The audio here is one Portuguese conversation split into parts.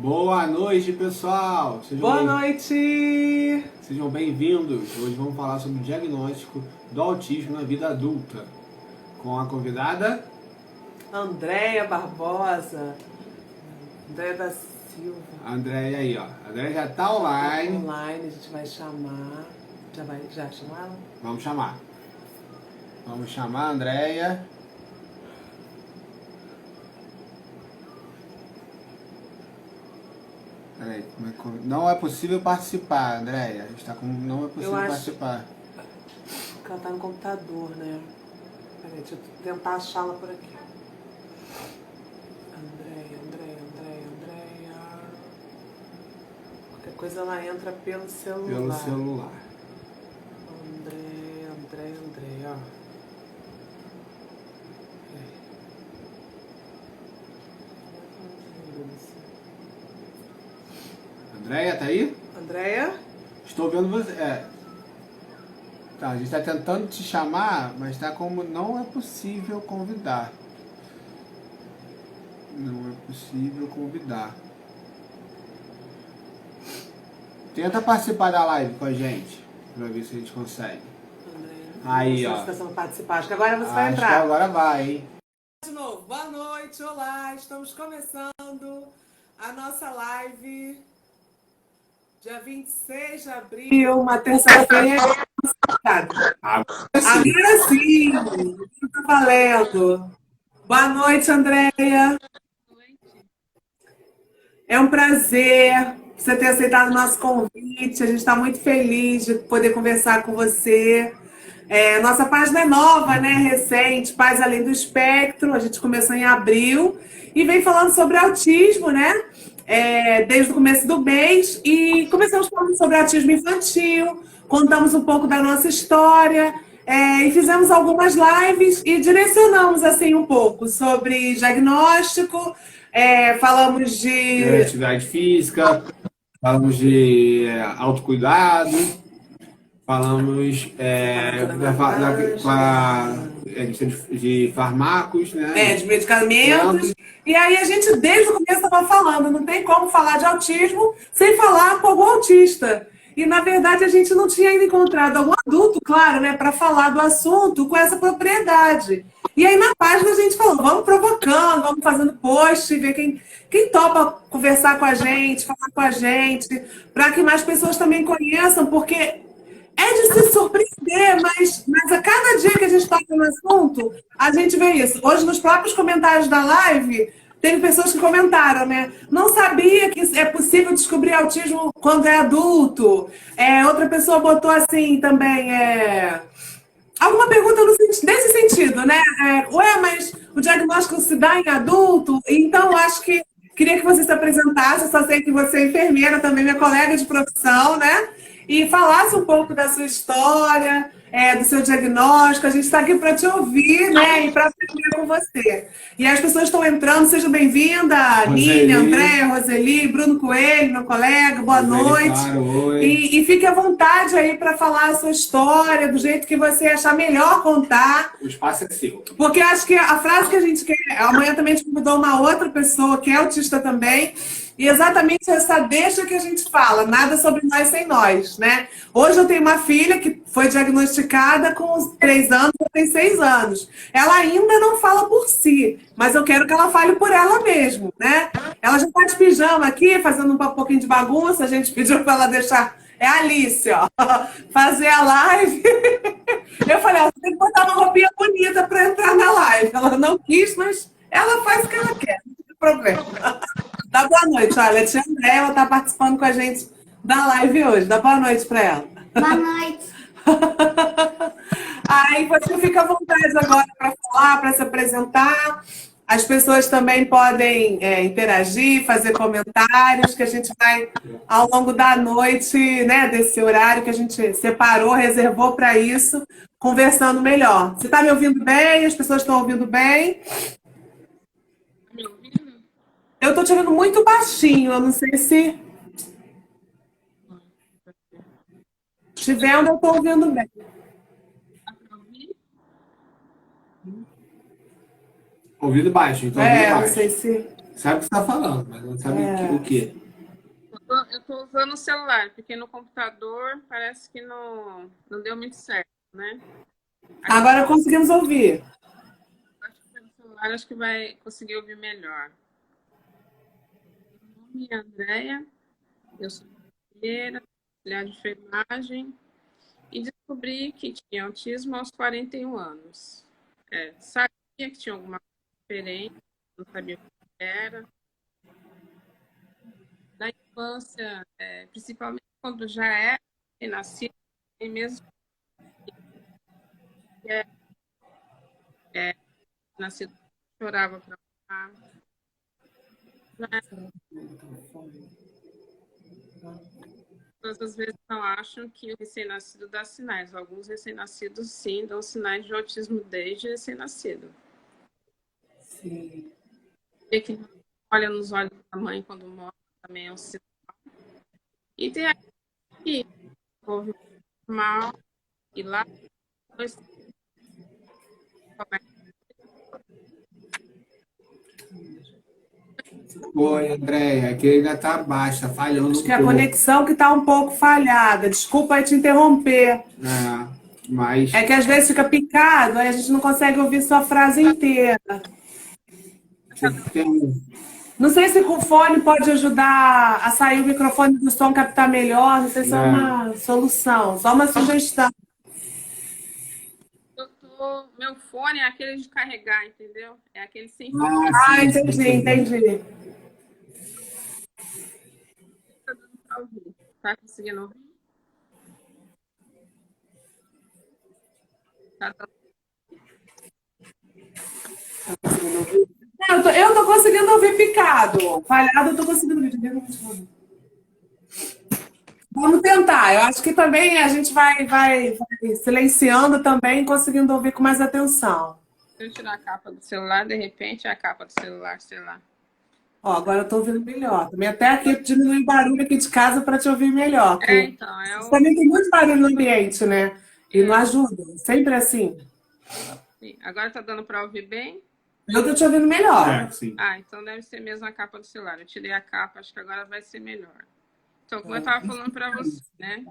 Boa noite, pessoal! Boa noite! Sejam bem-vindos! Hoje vamos falar sobre o diagnóstico do autismo na vida adulta, com a convidada Andréia Barbosa, Andréia da Silva. Andréia aí, ó. A Andréia já tá online. Online, a gente vai chamar. Já chamaram? Vamos chamar. Vamos chamar a Andréia. Peraí, não é possível participar, Andréia. Não é possível participar. Que ela tá no computador, né? Peraí, deixa eu tentar achá-la por aqui. Andréia. Qualquer coisa ela entra pelo celular. Pelo celular. Andréia, ó. Andréia, tá aí? Andréia? Estou vendo você. Tá, a gente está tentando te chamar, mas tá como não é possível convidar. Não é possível convidar. Tenta participar da live com a gente, pra ver se a gente consegue. Aí, ó. Participar. Acho que agora você vai entrar. Acho que agora vai, hein? De novo, boa noite, olá, estamos começando a nossa live dia 26 de abril, uma terça-feira. Agora sim, tá valendo. Boa noite, Andréia. É um prazer você ter aceitado o nosso convite. A gente está muito feliz de poder conversar com você. Nossa página é nova, né? Recente, Paz Além do Espectro. A gente começou em abril e vem falando sobre autismo, né? Desde o começo do mês. E começamos falando sobre autismo infantil, contamos um pouco da nossa história. E fizemos algumas lives e direcionamos assim um pouco sobre diagnóstico, falamos de Atividade física, falamos de autocuidado, falamos de fármacos, né? De medicamentos. E aí a gente, desde o começo, estava falando, não tem como falar de autismo sem falar com algum autista. E, na verdade, a gente não tinha ainda encontrado algum adulto, claro, né, para falar do assunto com essa propriedade. E aí, na página, a gente falou, vamos provocando, vamos fazendo post, ver quem topa conversar com a gente, falar com a gente, para que mais pessoas também conheçam, porque é de se surpreender, mas a cada dia que a gente toca no assunto, a gente vê isso. Hoje, nos próprios comentários da live, teve pessoas que comentaram, né? Não sabia que é possível descobrir autismo quando é adulto. Outra pessoa botou assim também, alguma pergunta nesse sentido, né? Mas o diagnóstico se dá em adulto? Então, acho que queria que você se apresentasse, eu só sei que você é enfermeira, também minha colega de profissão, né? E falasse um pouco da sua história, do seu diagnóstico. A gente está aqui para te ouvir, né? E para aprender com você. E as pessoas estão entrando, seja bem-vinda, Nina, Andréia, Roseli, Bruno Coelho, meu colega, boa noite. Claro, e fique à vontade aí para falar a sua história, do jeito que você achar melhor contar. O espaço é seu. Porque acho que a frase que a gente quer. Amanhã também a gente convidou uma outra pessoa que é autista também. E exatamente essa deixa que a gente fala, nada sobre nós sem nós, né? Hoje eu tenho uma filha que foi diagnosticada com 3 anos, ou tem 6 anos. Ela ainda não fala por si, mas eu quero que ela fale por ela mesmo, né? Ela já está de pijama aqui, fazendo um pouquinho de bagunça, a gente pediu para ela deixar. É a Alice, ó, fazer a live. Eu falei, você tem que botar uma roupinha bonita para entrar na live. Ela não quis, mas ela faz o que ela quer, não tem problema. Dá boa noite, olha, a tia Andréia, ela está participando com a gente da live hoje. Dá boa noite para ela. Boa noite. Aí você fica à vontade agora para falar, para se apresentar. As pessoas também podem interagir, fazer comentários, que a gente vai, ao longo da noite, né, desse horário que a gente separou, reservou para isso, conversando melhor. Você está me ouvindo bem? As pessoas estão ouvindo bem? Eu estou te ouvindo muito baixinho, eu não sei se... Te vendo, eu estou ouvindo bem. Ouvido baixo, então não sei se... Sabe o que você está falando, mas não sabe o quê. Eu estou usando o celular, porque no computador parece que não deu muito certo, né? Agora conseguimos ouvir. Acho que pelo celular acho que vai conseguir ouvir melhor. Meu nome é Andréia, eu sou enfermeira, auxiliar de enfermagem e descobri que tinha autismo aos 41 anos. Sabia que tinha alguma coisa diferente, não sabia o que era. Da infância, principalmente quando já é nascido, e mesmo que nascido, chorava para mamar. Todas as vezes não acham que o recém-nascido dá sinais. Alguns recém-nascidos, sim, dão sinais de autismo desde recém-nascido. Sim. E que olha nos olhos da mãe quando morre também é um sinal. E tem aqui que houve mal e lá depois começa. Oi, Andréia, aqui ainda tá baixa, falhando Acho um que a pouco. conexão que está um pouco falhada. Desculpa aí te interromper. Mas É que às vezes fica picado, aí a gente não consegue ouvir sua frase inteira. tem, Não sei se com o fone pode ajudar a sair o microfone do som captar melhor. Não sei se é uma solução, só uma sugestão. Meu fone é aquele de carregar, entendeu? É aquele sem fio. Ah, entendi. Tá dando pra ouvir. Tá conseguindo ouvir? Tá dando. Eu tô conseguindo ouvir picado. Falhado, eu tô conseguindo ouvir. Vamos tentar. Eu acho que também a gente vai silenciando também, conseguindo ouvir com mais atenção. Se eu tirar a capa do celular, de repente é a capa do celular, sei lá. Ó, agora eu tô ouvindo melhor. Também até aqui diminui o barulho aqui de casa para te ouvir melhor. Então, também tem muito barulho no ambiente, né? E não ajuda. Sempre assim. Sim. Agora tá dando para ouvir bem? Eu tô te ouvindo melhor. sim. Então deve ser mesmo a capa do celular. Eu tirei a capa, acho que agora vai ser melhor. Então, como eu estava falando para você, né?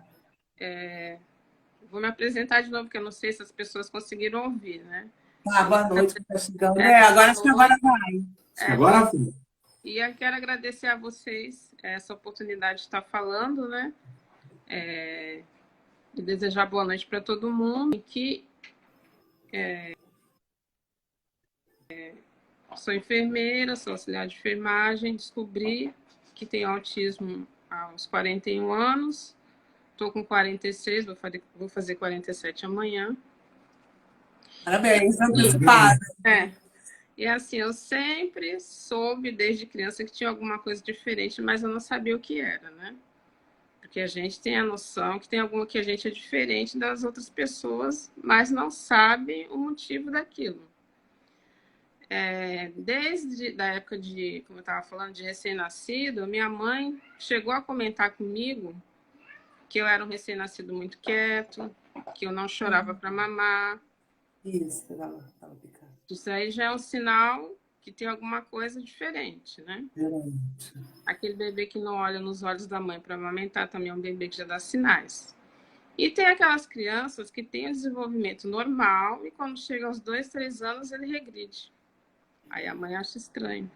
Vou me apresentar de novo, porque eu não sei se as pessoas conseguiram ouvir, né? Boa noite, tá chegando. Agora acho que agora vai. Agora sim. E eu quero agradecer a vocês essa oportunidade de estar falando, né? E desejar boa noite para todo mundo. Que sou enfermeira, sou auxiliar de enfermagem, descobri que tenho autismo aos 41 anos. Estou com 46, vou fazer 47 amanhã. Parabéns, antecipado. E assim, eu sempre soube desde criança que tinha alguma coisa diferente, mas eu não sabia o que era, né? Porque a gente tem a noção que tem alguma que a gente é diferente das outras pessoas, mas não sabe o motivo daquilo. Desde a época de, como eu estava falando, de recém-nascido, minha mãe chegou a comentar comigo que eu era um recém-nascido muito quieto, que eu não chorava para mamar. Isso, estava picado. Isso aí já é um sinal que tem alguma coisa diferente, né? Aquele bebê que não olha nos olhos da mãe para amamentar também é um bebê que já dá sinais. E tem aquelas crianças que têm o desenvolvimento normal e quando chega aos 2, 3 anos ele regride. Aí a mãe acha estranho.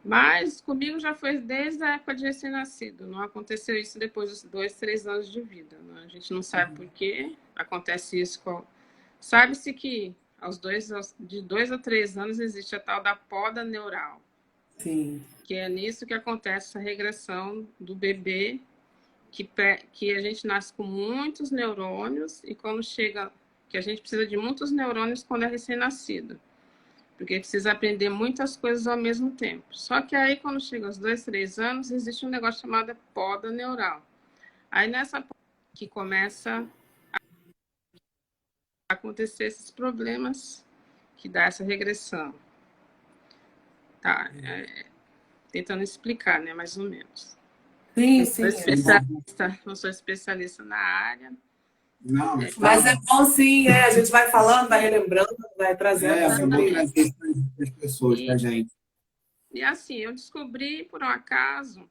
Mas comigo já foi desde a época de recém-nascido. Não aconteceu isso depois dos 2, 3 anos de vida. Né? A gente não sabe por que acontece isso. Sabe-se que de 2 a 3 anos existe a tal da poda neural. Sim. Que é nisso que acontece essa regressão do bebê, que a gente nasce com muitos neurônios e quando chega, que a gente precisa de muitos neurônios quando é recém-nascido. Porque precisa aprender muitas coisas ao mesmo tempo. Só que aí, quando chega aos 2, 3 anos, existe um negócio chamado poda neural. Aí nessa poda que começa a acontecer esses problemas que dá essa regressão. Tá, tentando explicar, né, mais ou menos. Sim. Não sou especialista na área. Não, mas é bom sim, a gente vai falando, vai relembrando, Vai trazendo É bom sempre. trazer isso para as pessoas, para a gente. E assim, eu descobri por um acaso,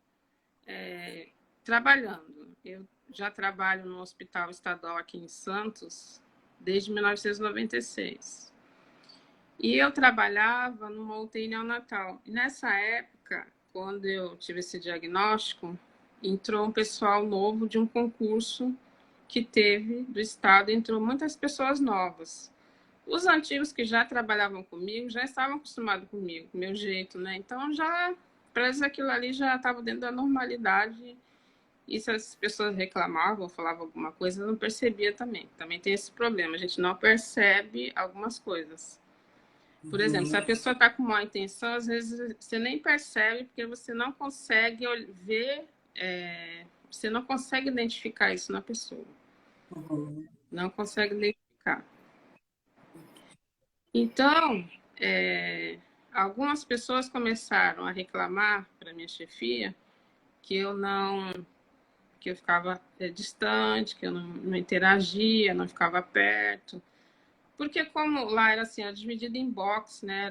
trabalhando. Eu já trabalho no hospital estadual aqui em Santos desde 1996. E eu trabalhava numa UTI neonatal. E nessa época, quando eu tive esse diagnóstico, entrou um pessoal novo de um concurso que teve do estado, entrou muitas pessoas novas. Os antigos que já trabalhavam comigo já estavam acostumados comigo, com o meu jeito, né? Então, já, para eles, aquilo ali já estava dentro da normalidade. E se as pessoas reclamavam ou falavam alguma coisa, eu não percebia também. Também tem esse problema, a gente não percebe algumas coisas. Por exemplo, se a pessoa está com má intenção, às vezes você nem percebe, porque você não consegue ver, você não consegue identificar isso na pessoa. Não consegue identificar. Então, algumas pessoas começaram a reclamar para minha chefia que eu ficava distante, que eu não interagia, não ficava perto. Porque como lá era assim, era dividido em box, né?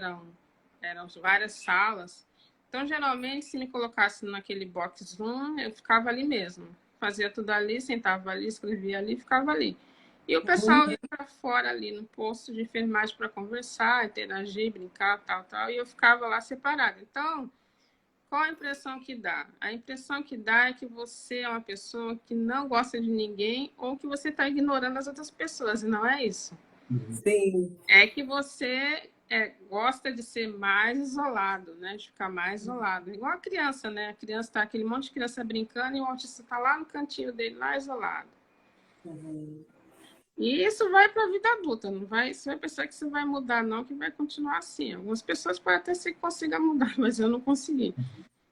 Eram várias salas. Então, geralmente, se me colocasse naquele box 1, eu ficava ali mesmo. Fazia tudo ali, sentava ali, escrevia ali, ficava ali. E o pessoal ia para fora ali no posto de enfermagem para conversar, interagir, brincar, tal, tal. E eu ficava lá separada. Então, qual a impressão que dá? A impressão que dá é que você é uma pessoa que não gosta de ninguém ou que você está ignorando as outras pessoas. E não é isso. Sim. É que você gosta de ser mais isolado, né? De ficar mais isolado. Igual a criança, né? A criança está, aquele monte de criança brincando e o autista está lá no cantinho dele, lá isolado. E isso vai para a vida adulta, não vai? Você vai pensar que você vai mudar, não, que vai continuar assim. Algumas pessoas podem até ser que consiga mudar, mas eu não consegui.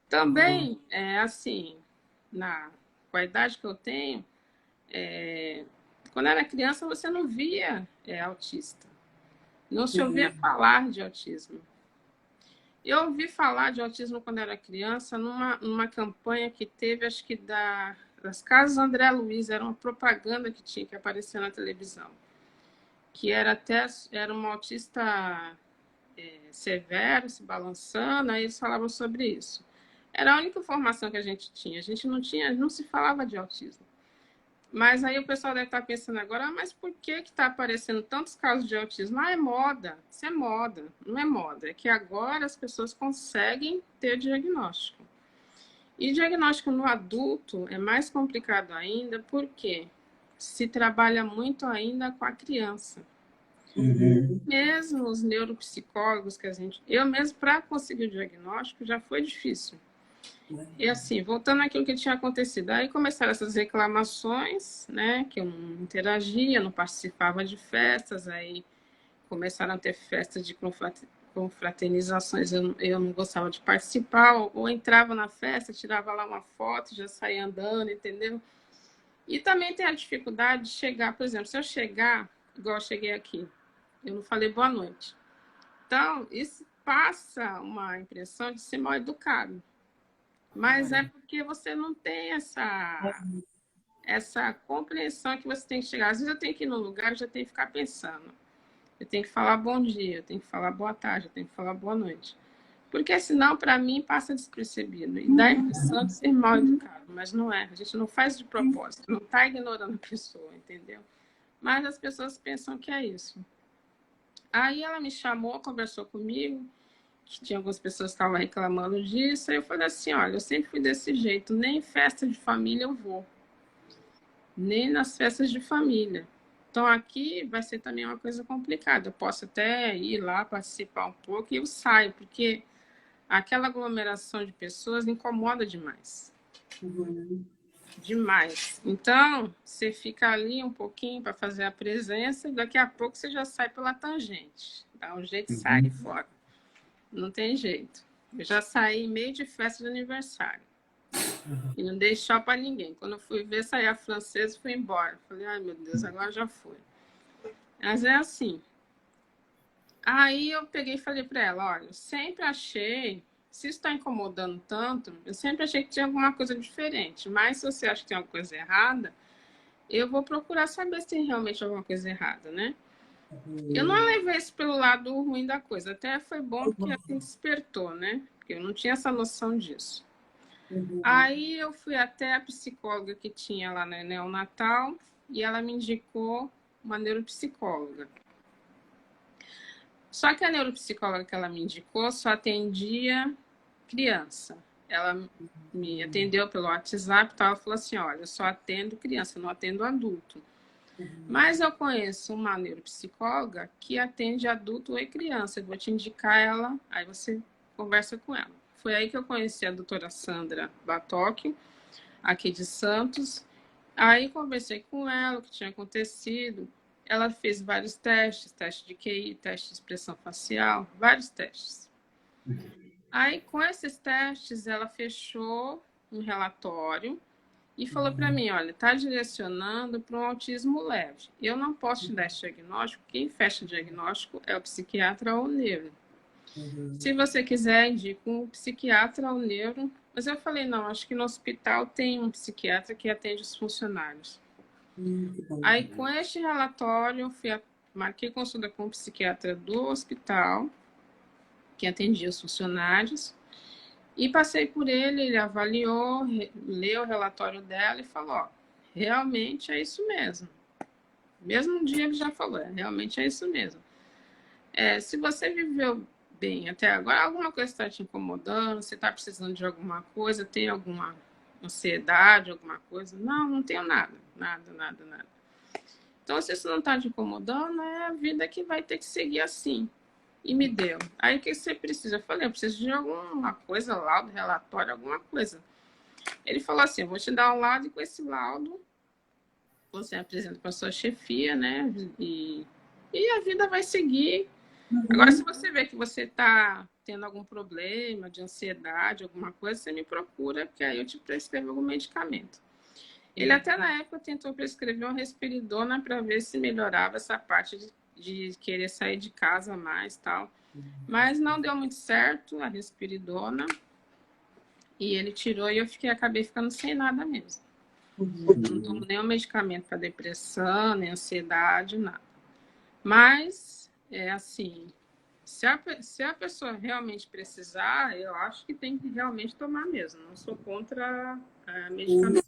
Também, assim, com a idade que eu tenho, quando era criança você não via autista. Não se ouvia falar de autismo. Eu ouvi falar de autismo quando era criança numa campanha que teve, acho que das Casas André Luiz, era uma propaganda que tinha que aparecer na televisão, que era uma autista severo, se balançando, aí eles falavam sobre isso. Era a única informação que a gente tinha. A gente não se falava de autismo. Mas aí o pessoal deve estar pensando agora, mas por que está aparecendo tantos casos de autismo? É moda. Isso é moda. Não é moda. É que agora as pessoas conseguem ter diagnóstico. E diagnóstico no adulto é mais complicado ainda, porque se trabalha muito ainda com a criança. Mesmo os neuropsicólogos que eu mesmo, para conseguir o diagnóstico, já foi difícil. E assim, voltando àquilo que tinha acontecido, aí começaram essas reclamações, né, que eu não interagia, não participava de festas, aí começaram a ter festas de confraternizações, eu não gostava de participar, ou entrava na festa, tirava lá uma foto, já saía andando, entendeu? E também tem a dificuldade de chegar, por exemplo, se eu chegar, igual eu cheguei aqui, eu não falei boa noite. Então, isso passa uma impressão de ser mal educado. Mas é porque você não tem essa compreensão que você tem que chegar. Às vezes eu tenho que ir num lugar e já tenho que ficar pensando. Eu tenho que falar bom dia, eu tenho que falar boa tarde, eu tenho que falar boa noite. Porque senão, para mim, passa despercebido. E dá a impressão de ser mal educado, mas não é. A gente não faz de propósito, não está ignorando a pessoa, entendeu? Mas as pessoas pensam que é isso. Aí ela me chamou, conversou comigo, que tinha algumas pessoas que estavam reclamando disso, aí eu falei assim, olha, eu sempre fui desse jeito, nem em festa de família eu vou, nem nas festas de família. Então aqui vai ser também uma coisa complicada, eu posso até ir lá participar um pouco e eu saio, porque aquela aglomeração de pessoas incomoda demais. Demais. Então, você fica ali um pouquinho para fazer a presença e daqui a pouco você já sai pela tangente. Dá um jeito e sai fora. Não tem jeito. Eu já saí meio de festa de aniversário. E não dei tchau para ninguém. Quando eu fui ver, saí a francesa e fui embora. Falei, ai meu Deus, agora já foi. Mas é assim. Aí eu peguei e falei para ela, olha, eu sempre achei, se isso está incomodando tanto, eu sempre achei que tinha alguma coisa diferente. Mas se você acha que tem alguma coisa errada, eu vou procurar saber se tem realmente alguma coisa errada, né? Eu não levei isso pelo lado ruim da coisa. Até foi bom porque assim despertou, né? Porque eu não tinha essa noção disso. Aí eu fui até a psicóloga que tinha lá na neonatal e ela me indicou uma neuropsicóloga. Só que a neuropsicóloga que ela me indicou só atendia criança. Ela me atendeu pelo WhatsApp e ela falou assim, olha, eu só atendo criança, eu não atendo adulto. Mas eu conheço uma neuropsicóloga que atende adulto e criança. Eu vou te indicar ela, aí você conversa com ela. Foi aí que eu conheci a doutora Sandra Batoc, aqui de Santos. Aí conversei com ela, o que tinha acontecido. Ela fez vários testes, teste de QI, teste de expressão facial, vários testes. Aí, com esses testes, ela fechou um relatório e falou para mim, olha, está direcionando para um autismo leve. Eu não posso te dar esse diagnóstico, quem fecha o diagnóstico é o psiquiatra ou o neuro. Se você quiser, indico um psiquiatra ou neuro. Mas eu falei, não, acho que no hospital tem um psiquiatra que atende os funcionários. Aí, com este relatório, eu marquei consulta com o psiquiatra do hospital, que atendia os funcionários, e passei por ele, ele avaliou, leu o relatório dela e falou, ó, realmente é isso mesmo. Mesmo dia ele já falou, realmente é isso mesmo. Se você viveu bem até agora, alguma coisa está te incomodando, você está precisando de alguma coisa, tem alguma ansiedade, alguma coisa? Não, não tenho nada. Então, se isso não está te incomodando, é a vida que vai ter que seguir assim. E me deu. Aí, o que você precisa? Eu falei, eu preciso de alguma coisa, laudo, relatório, alguma coisa. Ele falou assim, eu vou te dar um laudo e com esse laudo você apresenta para a sua chefia, né? E a vida vai seguir. Agora, se você vê que você está tendo algum problema de ansiedade, alguma coisa, você me procura, porque aí eu te prescrevo algum medicamento. Ele até na época tentou prescrever uma risperidona para ver se melhorava essa parte de querer sair de casa mais tal. Mas não deu muito certo a risperidona. E ele tirou e eu acabei ficando sem nada mesmo. Não tomo nenhum medicamento para depressão, nem ansiedade, nada. Mas, é assim, se a pessoa realmente precisar, eu acho que tem que realmente tomar mesmo. Não sou contra medicamento.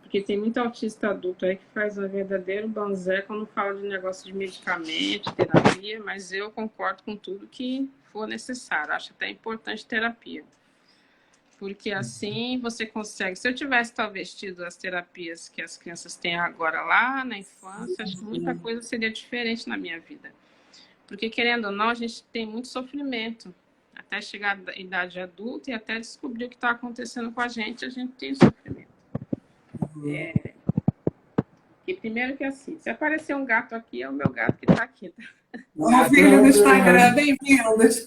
Porque tem muito autista adulto aí que faz um verdadeiro banzé quando fala de negócio de medicamento, terapia, mas eu concordo com tudo que for necessário. Acho até importante terapia. Porque assim você consegue... Se eu tivesse talvez tido as terapias que as crianças têm agora lá na infância, acho que muita coisa seria diferente na minha vida. Porque, querendo ou não, a gente tem muito sofrimento. Até chegar à idade adulta e até descobrir o que está acontecendo com a gente tem sofrimento. E primeiro que assim, se aparecer um gato aqui, é o meu gato que está aqui. O filho do Instagram, bem-vindos.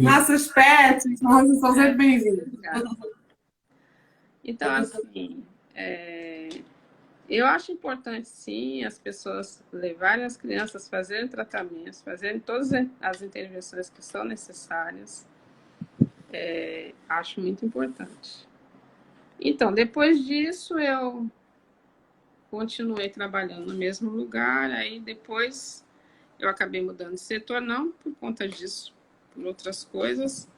Nossos pets, nós são sempre bem-vindos. Então, assim, eu acho importante, sim, as pessoas levarem as crianças, fazerem tratamentos, fazerem todas as intervenções que são necessárias. Acho muito importante. Então, depois disso, eu continuei trabalhando no mesmo lugar, aí depois eu acabei mudando de setor, não por conta disso, por outras coisas,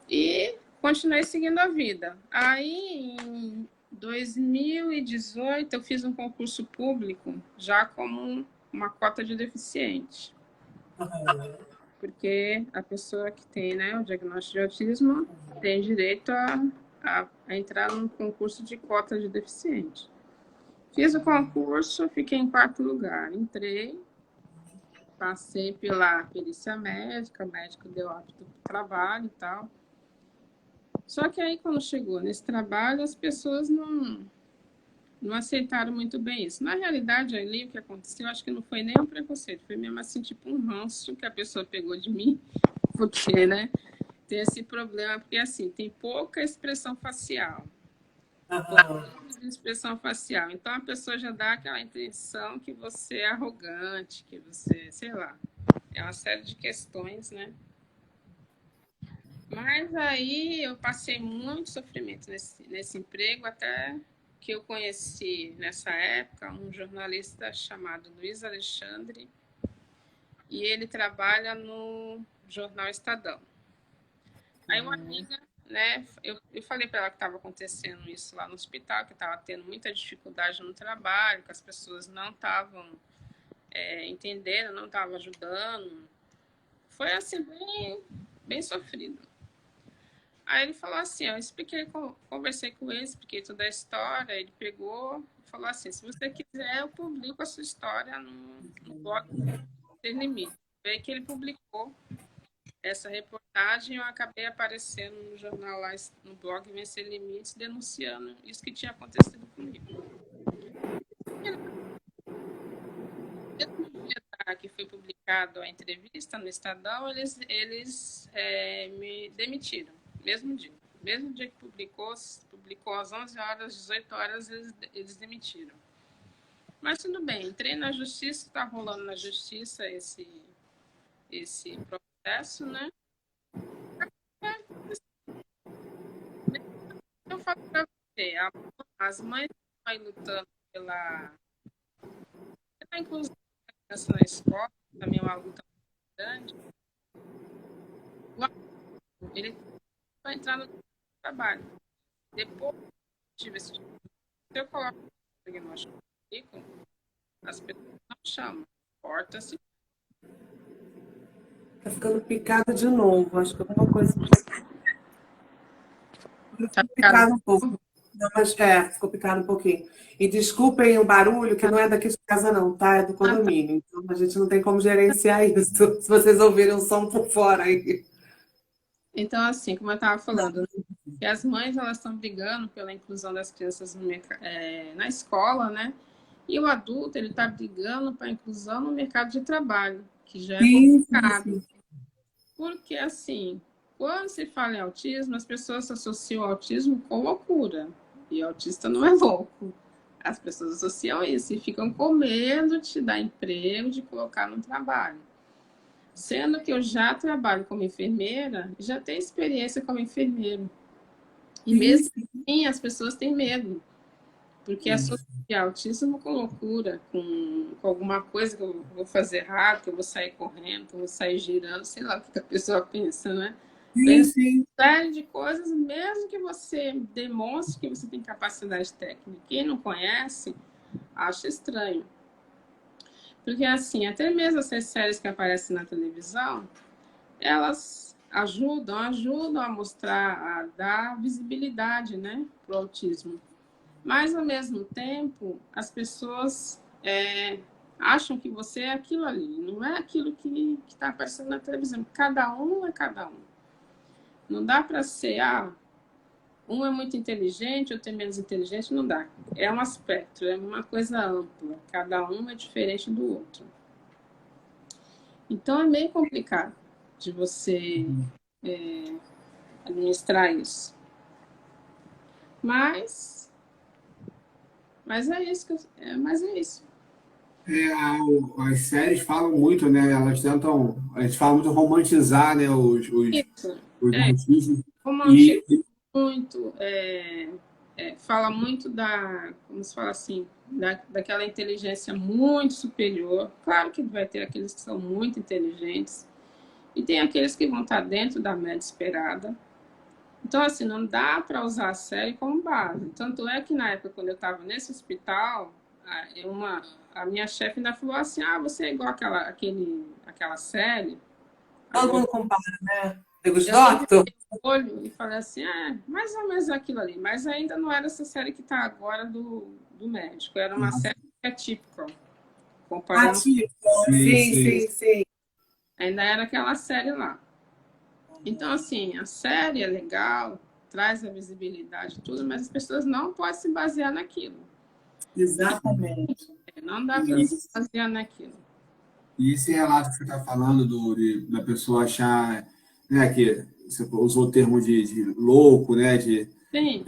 e continuei seguindo a vida. Aí, em 2018, eu fiz um concurso público, já como uma cota de deficiente. Porque a pessoa que tem, né, o diagnóstico de autismo tem direito a entrar num concurso de cota de deficiente. Fiz o concurso, fiquei em 4º lugar. Entrei, passei pela perícia médica, o médico deu apto para o trabalho e tal. Só que aí, quando chegou nesse trabalho, as pessoas não aceitaram muito bem isso. Na realidade, ali, o que aconteceu, acho que não foi nem um preconceito, foi mesmo assim, tipo um ranço que a pessoa pegou de mim, porque, né, tem esse problema, porque, assim, tem pouca expressão facial. De expressão facial. Então, a pessoa já dá aquela intenção que você é arrogante, que você, sei lá, é uma série de questões, né? Mas aí eu passei muito sofrimento nesse emprego, até que eu conheci nessa época um jornalista chamado Luiz Alexandre, e ele trabalha no jornal Estadão. Aí uma amiga, né, eu falei para ela que estava acontecendo isso lá no hospital, que estava tendo muita dificuldade no trabalho, que as pessoas não estavam entendendo, não estavam ajudando. Foi assim, bem sofrido. Aí ele falou assim, eu expliquei, conversei com ele, expliquei toda a história, ele pegou e falou assim, se você quiser, eu publico a sua história no blog Sem Limite. Foi aí que ele publicou essa reportagem, eu acabei aparecendo no jornal lá, no blog Vencer Limites, denunciando isso que tinha acontecido comigo. No dia que foi publicado a entrevista no Estadão, eles me demitiram, mesmo dia. Mesmo dia que publicou às 11 horas, 18 horas, eles demitiram. Mas tudo bem, entrei na justiça, está rolando na justiça esse processo, né? Eu falo para você, as mães estão aí lutando pela inclusão da criança na escola, também é uma luta muito grande. O aluno, ele vai entrar no trabalho. Depois de tive esse tipo, se eu coloco o diagnóstico no currículo, as pessoas não chamam, corta-se. Tá ficando picado de novo, acho que alguma coisa. Tá Picado um pouco. Não, mas ficou picado um pouquinho. E desculpem o barulho, que não é daqui de casa, não, tá? É do condomínio. Então a gente não tem como gerenciar isso. Se vocês ouvirem um som por fora aí. Então, assim, como eu estava falando, que as mães elas estão brigando pela inclusão das crianças na escola, né? E o adulto ele está brigando para a inclusão no mercado de trabalho, que já é complicado. Porque, assim, quando se fala em autismo, as pessoas associam o autismo com loucura. E o autista não é louco. As pessoas associam isso e ficam com medo de te dar emprego, de colocar no trabalho. Sendo que eu já trabalho como enfermeira, já tenho experiência como enfermeiro. E mesmo assim, as pessoas têm medo. Porque associa autismo com loucura, com alguma coisa que eu vou fazer errado, que eu vou sair correndo, que eu vou sair girando, sei lá o que a pessoa pensa, né? Pensa uma série de coisas, mesmo que você demonstre que você tem capacidade técnica. Quem não conhece, acha estranho. Porque, assim, até mesmo essas séries que aparecem na televisão, elas ajudam a mostrar, a dar visibilidade, né, para o autismo. Mas, ao mesmo tempo, as pessoas acham que você é aquilo ali, não é aquilo que está aparecendo na televisão. Cada um é cada um. Não dá para ser, um é muito inteligente, outro é menos inteligente, não dá. É um aspecto, é uma coisa ampla. Cada um é diferente do outro. Então, é meio complicado de você administrar isso. Mas é isso. Mas é isso. As séries falam muito, né? Eles falam muito romantizar, né? Os autistas. Romantiza muito, fala muito como se fala assim, daquela inteligência muito superior. Claro que vai ter aqueles que são muito inteligentes e tem aqueles que vão estar dentro da média esperada. Então, assim, não dá para usar a série como base. Tanto é que na época, quando eu estava nesse hospital, a minha chefe ainda falou assim, você é igual aquela série. Todo mundo compara, né? The Good Doctor? Olho e falei assim, mais ou menos aquilo ali. Mas ainda não era essa série que está agora do médico. Era uma série atípica. Atípica, sim. Ainda era aquela série lá. Então, assim, a série é legal, traz a visibilidade e tudo, mas as pessoas não podem se basear naquilo. Exatamente. Não dá para se basear naquilo. E esse relato que você está falando da pessoa achar, né, que você usou o termo de louco, né? Sim.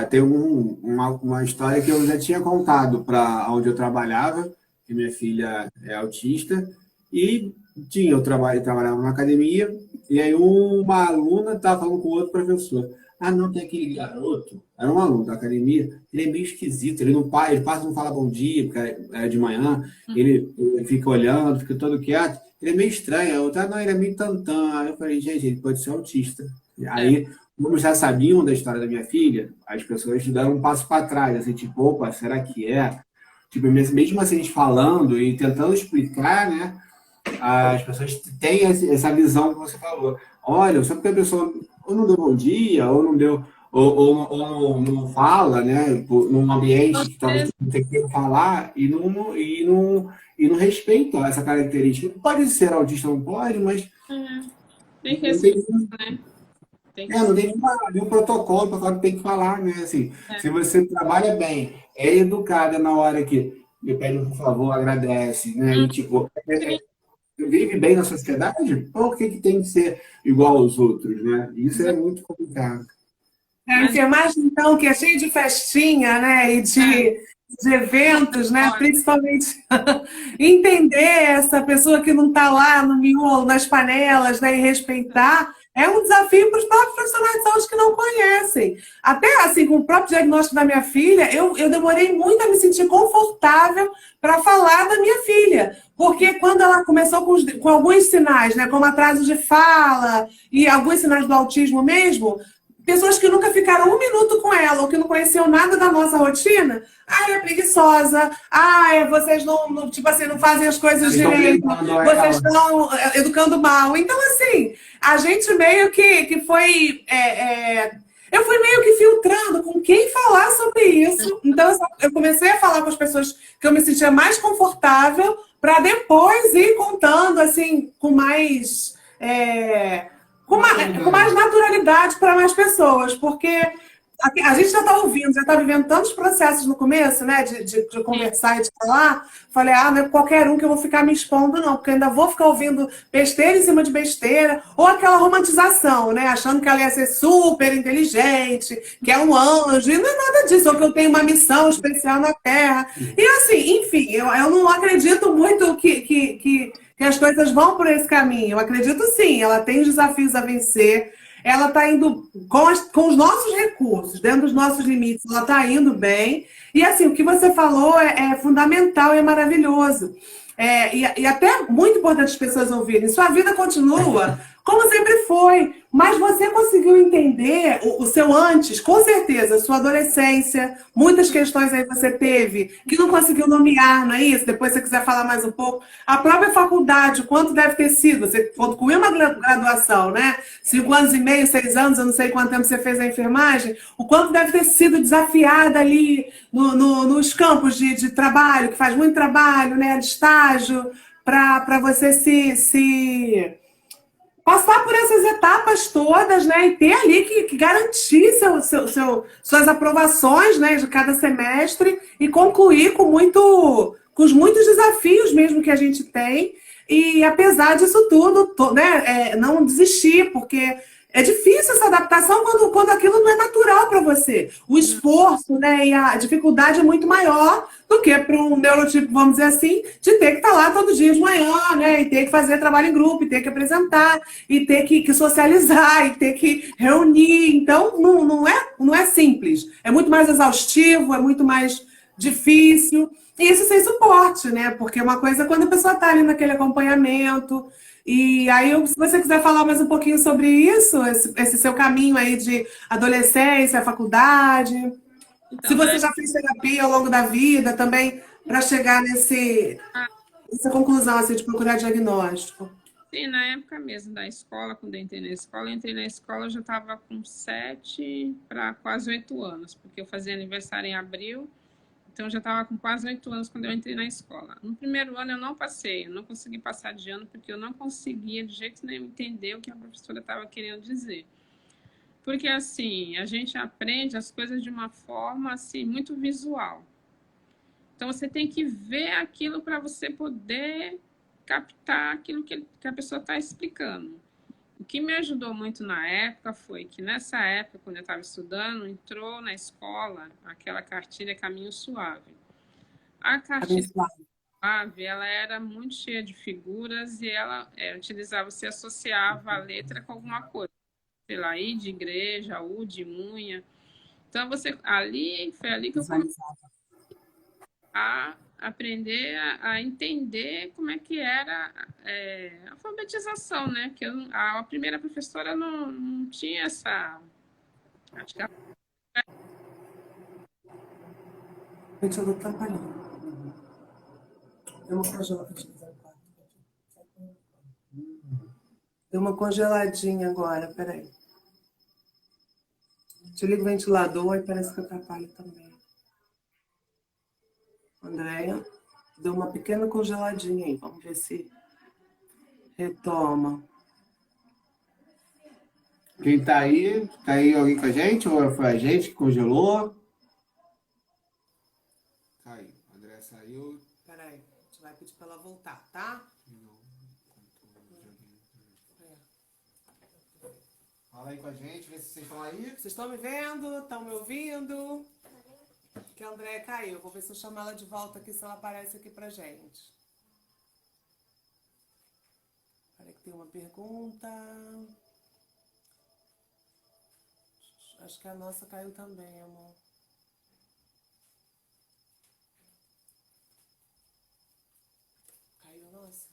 Tem uma história que eu já tinha contado para onde eu trabalhava, que minha filha é autista, e eu trabalhava na academia, e aí uma aluna estava falando com outro professor. Ah, não, tem aquele garoto, era um aluno da academia, ele é meio esquisito, ele não ele passa e não fala bom dia, porque é de manhã, ele fica olhando, fica todo quieto, ele é meio estranho. A outra, não, ele é meio tantã. Aí eu falei, gente, ele pode ser autista. É. Aí, como já sabiam da história da minha filha, as pessoas deram um passo para trás, assim, tipo, opa, será que é? Tipo, mesmo assim, a gente falando e tentando explicar, né? As pessoas têm essa visão que você falou. Olha, só porque a pessoa ou não deu bom dia, ou não deu, ou não fala, né? Num ambiente que talvez Às não tenha que falar e não respeita essa característica. Pode ser autista, não pode, mas tem que não tem, respeitar, né? Tem que não tem nenhum protocolo para falar que tem que falar, né? Assim, se você trabalha bem, é educada na hora que me pede um favor, agradece, né? E tipo, vive bem na sociedade, por que tem que ser igual aos outros, né? Isso é muito complicado. A Mas, enfermagem, então, que é cheia de festinha, né, e de eventos, né, olha, principalmente entender essa pessoa que não está lá no miolo, nas panelas, né, e respeitar, é um desafio para os próprios profissionais de saúde que não conhecem. Até assim, com o próprio diagnóstico da minha filha, eu demorei muito a me sentir confortável para falar da minha filha. Porque quando ela começou com alguns sinais, né, como atraso de fala e alguns sinais do autismo mesmo, pessoas que nunca ficaram um minuto com ela ou que não conheciam nada da nossa rotina, é preguiçosa, vocês tipo assim, não fazem as coisas Vocês estão direito, privando vocês ela. estão educando mal. Então, assim, a gente meio que foi. Eu fui meio que filtrando com quem falar sobre isso. Então, eu comecei a falar com as pessoas que eu me sentia mais confortável para depois ir contando, assim, com mais. Com mais naturalidade para mais pessoas, porque a gente já está ouvindo, já está vivendo tantos processos no começo, né, de conversar e de falar. Falei, não é qualquer um que eu vou ficar me expondo, não, porque eu ainda vou ficar ouvindo besteira em cima de besteira, ou aquela romantização, né, achando que ela ia ser super inteligente, que é um anjo, e não é nada disso, ou que eu tenho uma missão especial na Terra. E assim, enfim, eu não acredito muito que as coisas vão por esse caminho. Eu acredito sim, ela tem desafios a vencer, ela está indo com os nossos recursos, dentro dos nossos limites, ela está indo bem. E assim, o que você falou é fundamental e é maravilhoso. E até muito importante as pessoas ouvirem. Sua vida continua como sempre foi, mas você conseguiu entender o seu antes, com certeza, sua adolescência, muitas questões aí você teve que não conseguiu nomear, não é isso? Depois, se você quiser falar mais um pouco, a própria faculdade, o quanto deve ter sido? Você concluiu uma graduação, né? 5 anos e meio, 6 anos, eu não sei quanto tempo você fez a enfermagem, o quanto deve ter sido desafiada ali nos campos de trabalho, que faz muito trabalho, né? De estágio, para você se passar por essas etapas todas, né, e ter ali que garantir suas aprovações, né, de cada semestre e concluir com os muitos desafios mesmo que a gente tem. E apesar disso tudo, né, não desistir, porque é difícil essa adaptação quando aquilo não é natural para você. O esforço, né, e a dificuldade é muito maior do que para um neurotipo, vamos dizer assim, de ter que estar lá todo dia de manhã, né, e ter que fazer trabalho em grupo, e ter que apresentar, e ter que socializar, e ter que reunir. Então, não é simples. É muito mais exaustivo, é muito mais difícil. E isso sem suporte, né? Porque uma coisa é quando a pessoa está ali naquele acompanhamento. E aí, se você quiser falar mais um pouquinho sobre isso, esse seu caminho aí de adolescência, faculdade. Se então, você já fez terapia ao longo da vida também, para chegar nessa conclusão assim, de procurar diagnóstico. sim, na época mesmo da escola, quando eu entrei na escola, eu já estava com 7 para quase 8 anos, porque eu fazia aniversário em abril, então eu já estava com quase 8 anos quando eu entrei na escola. No primeiro ano eu não passei, eu não consegui passar de ano, porque eu não conseguia de jeito nenhum entender o que a professora estava querendo dizer. Porque, assim, a gente aprende as coisas de uma forma, assim, muito visual. Então, você tem que ver aquilo para você poder captar aquilo que a pessoa está explicando. O que me ajudou muito na época foi que, nessa época, quando eu estava estudando, entrou na escola aquela cartilha Caminho Suave. A cartilha Suave, ela era muito cheia de figuras e ela utilizava, você associava a letra com alguma coisa. sei lá, I de igreja, U de unha. Então, foi ali que eu comecei Visualizar. a aprender a entender como é que era a alfabetização, né? Que a primeira professora não tinha essa... Acho que Gente, eu tô atrapalhando. Deu uma congeladinha. Deu uma congeladinha agora, peraí. Te ligo o ventilador e parece que atrapalha também. Andréia, deu uma pequena congeladinha aí. Vamos ver se retoma. Quem tá aí? Tá aí alguém com a gente? Ou foi a gente que congelou? Caiu. O André saiu. Peraí, a gente vai pedir para ela voltar, tá? Fala aí com a gente, vê se vocês estão aí. Vocês estão me vendo? Estão me ouvindo? Que a Andréia caiu. Vou ver se eu chamo ela de volta aqui, se ela aparece aqui pra gente. Peraí que tem uma pergunta. Acho que a nossa caiu também, amor. Caiu a nossa?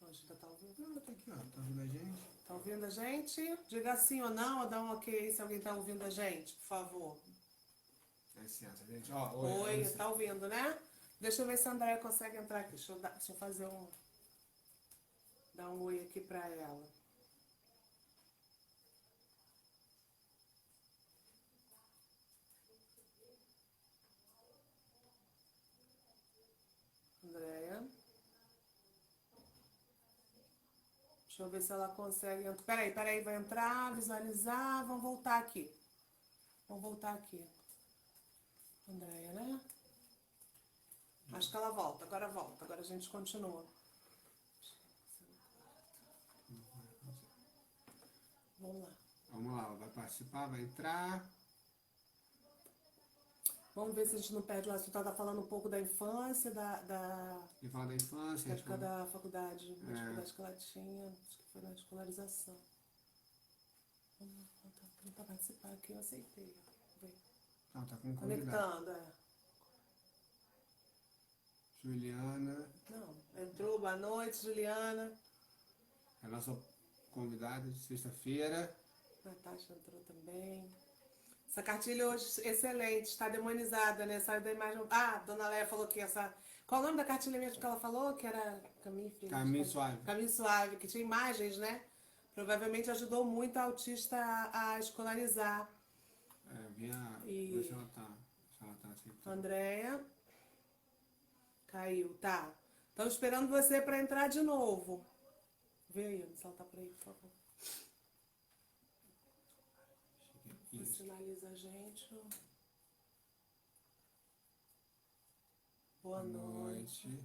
Não, a gente tá ouvindo. Não, tá aqui, ó. Tá ouvindo a gente? Tá ouvindo a gente? Diga sim ou não, ou dá um ok se alguém tá ouvindo a gente, por favor. Licença, gente. Ó, Oi, tá ouvindo, né? Deixa eu ver se a Andréia consegue entrar aqui. Deixa eu fazer dar um oi aqui pra ela. Andréia. Deixa eu ver se ela consegue. Peraí, vai entrar, visualizar. Vamos voltar aqui. Andréia, né? Acho que ela volta. Agora a gente continua. Vamos lá. Vamos lá, vai participar, vai entrar. Vamos ver se a gente não perde o assunto. Ela tá falando um pouco da infância, E fala da infância. da época da faculdade, da dificuldade que ela tinha, acho que foi na escolarização. Vamos tentar participar aqui, eu aceitei. Não, tá com convidado. Conectando, Juliana. Não, entrou, boa noite, Juliana. É a nossa convidada de sexta-feira. Natasha entrou também. Essa cartilha hoje excelente, está demonizada, né? Saiu da imagem. Ah, Dona Léa falou que essa. Qual o nome da cartilha mesmo que ela falou? Que era Caminho Suave. Caminho Suave, que tinha imagens, né? Provavelmente ajudou muito a autista a escolarizar. Ver se ela tá aceitando. Andréia. Caiu, tá. Estamos esperando você para entrar de novo. Vê aí, se ela tá por aí, por favor. Sinaliza a gente. Boa noite.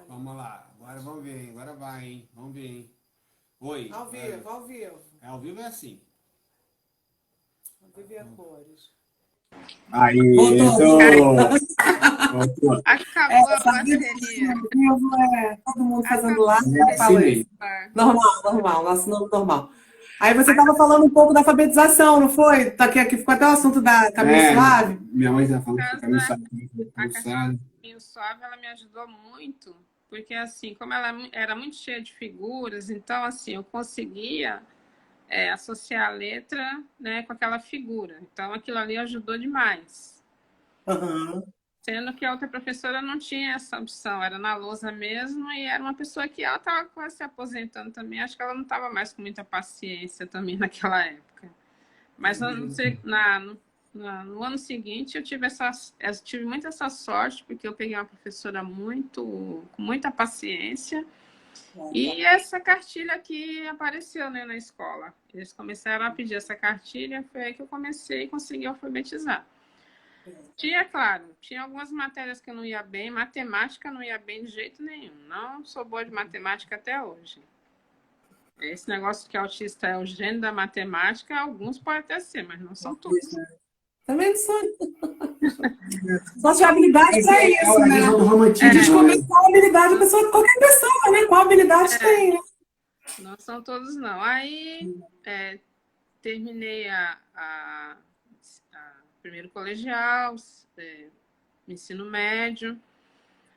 Vamos lá, agora vamos ver, agora vai, hein? Vamos ver, hein? Oi. Ao vivo, ao vivo. Ao vivo é assim. Ao vivo é a cores. Aí, acabou a parceria. Todo mundo fazendo lá. Normal, nosso nome normal. Aí você estava falando um pouco da alfabetização, não foi? Tá aqui ficou até o assunto da Caminho Suave. Minha mãe já falou que Caminho Suave. Caminho Suave, ela me ajudou muito, porque assim, como ela era muito cheia de figuras, então assim, eu conseguia associar a letra, né, com aquela figura. Então aquilo ali ajudou demais. Uhum. Sendo que a outra professora não tinha essa opção, era na lousa mesmo, e era uma pessoa que ela estava quase se aposentando também, acho que ela não estava mais com muita paciência também naquela época. Mas no ano seguinte eu tive muito essa sorte, porque eu peguei uma professora com muita paciência, e essa cartilha aqui apareceu, né, na escola. Eles começaram a pedir essa cartilha, foi aí que eu comecei e consegui alfabetizar. Tinha algumas matérias que eu não ia bem, matemática não ia bem de jeito nenhum. Não sou boa de matemática até hoje. Esse negócio que autista é o gênio da matemática, alguns podem até ser, mas não são todos. Também não sou. Só tinha habilidade para isso, a né? questão do romantismo. Descobrir qual habilidade a pessoa, qualquer pessoa, né? Qual habilidade tem, né? Não são todos, não. Aí, terminei a primeiro colegial, ensino médio.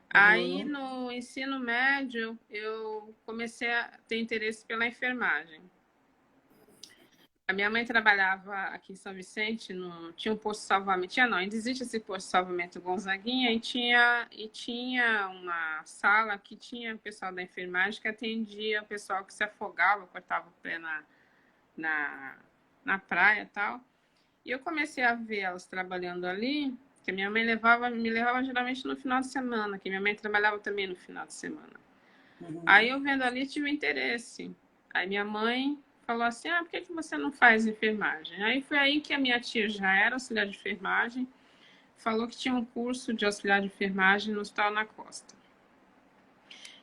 Aí, no ensino médio, eu comecei a ter interesse pela enfermagem. A minha mãe trabalhava aqui em São Vicente, tinha um posto de salvamento. Tinha não, ainda existe esse posto de salvamento Gonzaguinha, e tinha uma sala que tinha o pessoal da enfermagem que atendia o pessoal que se afogava, cortava o pé na praia e tal. E eu comecei a ver elas trabalhando ali, que minha mãe me levava geralmente no final de semana, que minha mãe trabalhava também no final de semana. Aí eu vendo ali tive interesse. Aí minha mãe falou assim, por que você não faz enfermagem? Aí foi aí que a minha tia já era auxiliar de enfermagem, falou que tinha um curso de auxiliar de enfermagem no Hospital na Costa.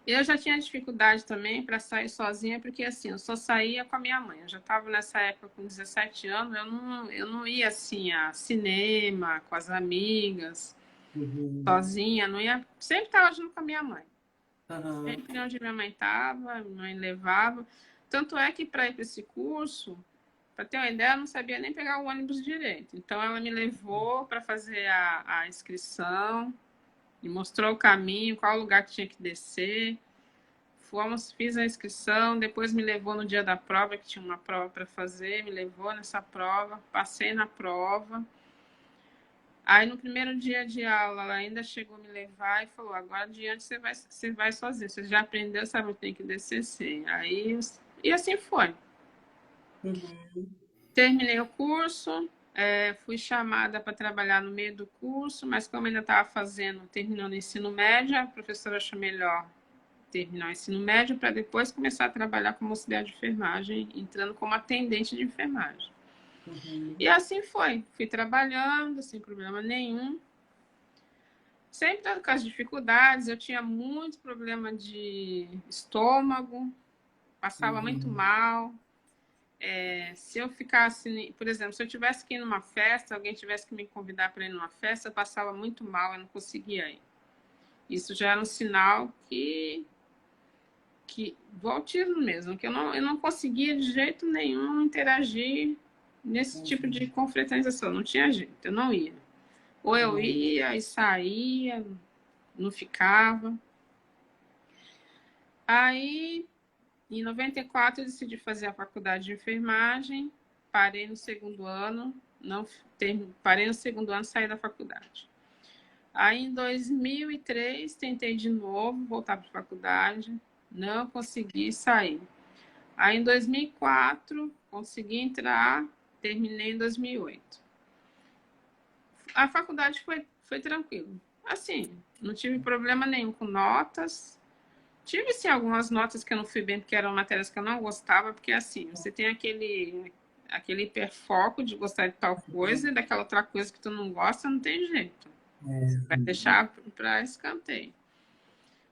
Eu já tinha dificuldade também para sair sozinha, porque assim, eu só saía com a minha mãe. Eu já estava nessa época com 17 anos, eu não ia assim a cinema, com as amigas, sozinha, não ia. Sempre estava junto com a minha mãe. Sempre onde minha mãe estava, minha mãe levava. Tanto é que para ir para esse curso, para ter uma ideia, eu não sabia nem pegar o ônibus direito. Então ela me levou para fazer a inscrição, me mostrou o caminho, qual lugar que tinha que descer. Fiz a inscrição, depois me levou no dia da prova, que tinha uma prova para fazer, me levou nessa prova, passei na prova. Aí no primeiro dia de aula, ela ainda chegou a me levar e falou, agora adiante você vai sozinho, você já aprendeu, sabe, eu tenho que descer sim. E assim foi. Terminei o curso, fui chamada para trabalhar no meio do curso, mas como ainda estava terminando o ensino médio, a professora achou melhor terminar o ensino médio para depois começar a trabalhar como auxiliar de enfermagem, entrando como atendente de enfermagem. E assim foi. Fui trabalhando sem problema nenhum. Sempre com as dificuldades. Eu tinha muito problema de estômago, passava muito mal. Se eu ficasse, por exemplo, se eu tivesse que ir numa festa, alguém tivesse que me convidar para ir numa festa, eu passava muito mal, eu não conseguia ir. Isso já era um sinal que do autismo mesmo, que eu não conseguia de jeito nenhum interagir nesse tipo de confraternização, não tinha jeito, eu não ia. Ou eu ia e saía, não ficava. Aí, em 94, eu decidi fazer a faculdade de enfermagem, parei no segundo ano, parei no segundo ano e saí da faculdade. Aí, em 2003, tentei de novo voltar para a faculdade, não consegui sair. Aí, em 2004, consegui entrar, terminei em 2008. A faculdade foi tranquilo. Assim, não tive problema nenhum com notas. Tive, sim, algumas notas que eu não fui bem, porque eram matérias que eu não gostava, porque, assim, você tem aquele hiperfoco de gostar de tal coisa, e daquela outra coisa que tu não gosta, não tem jeito. Você vai deixar para escanteio.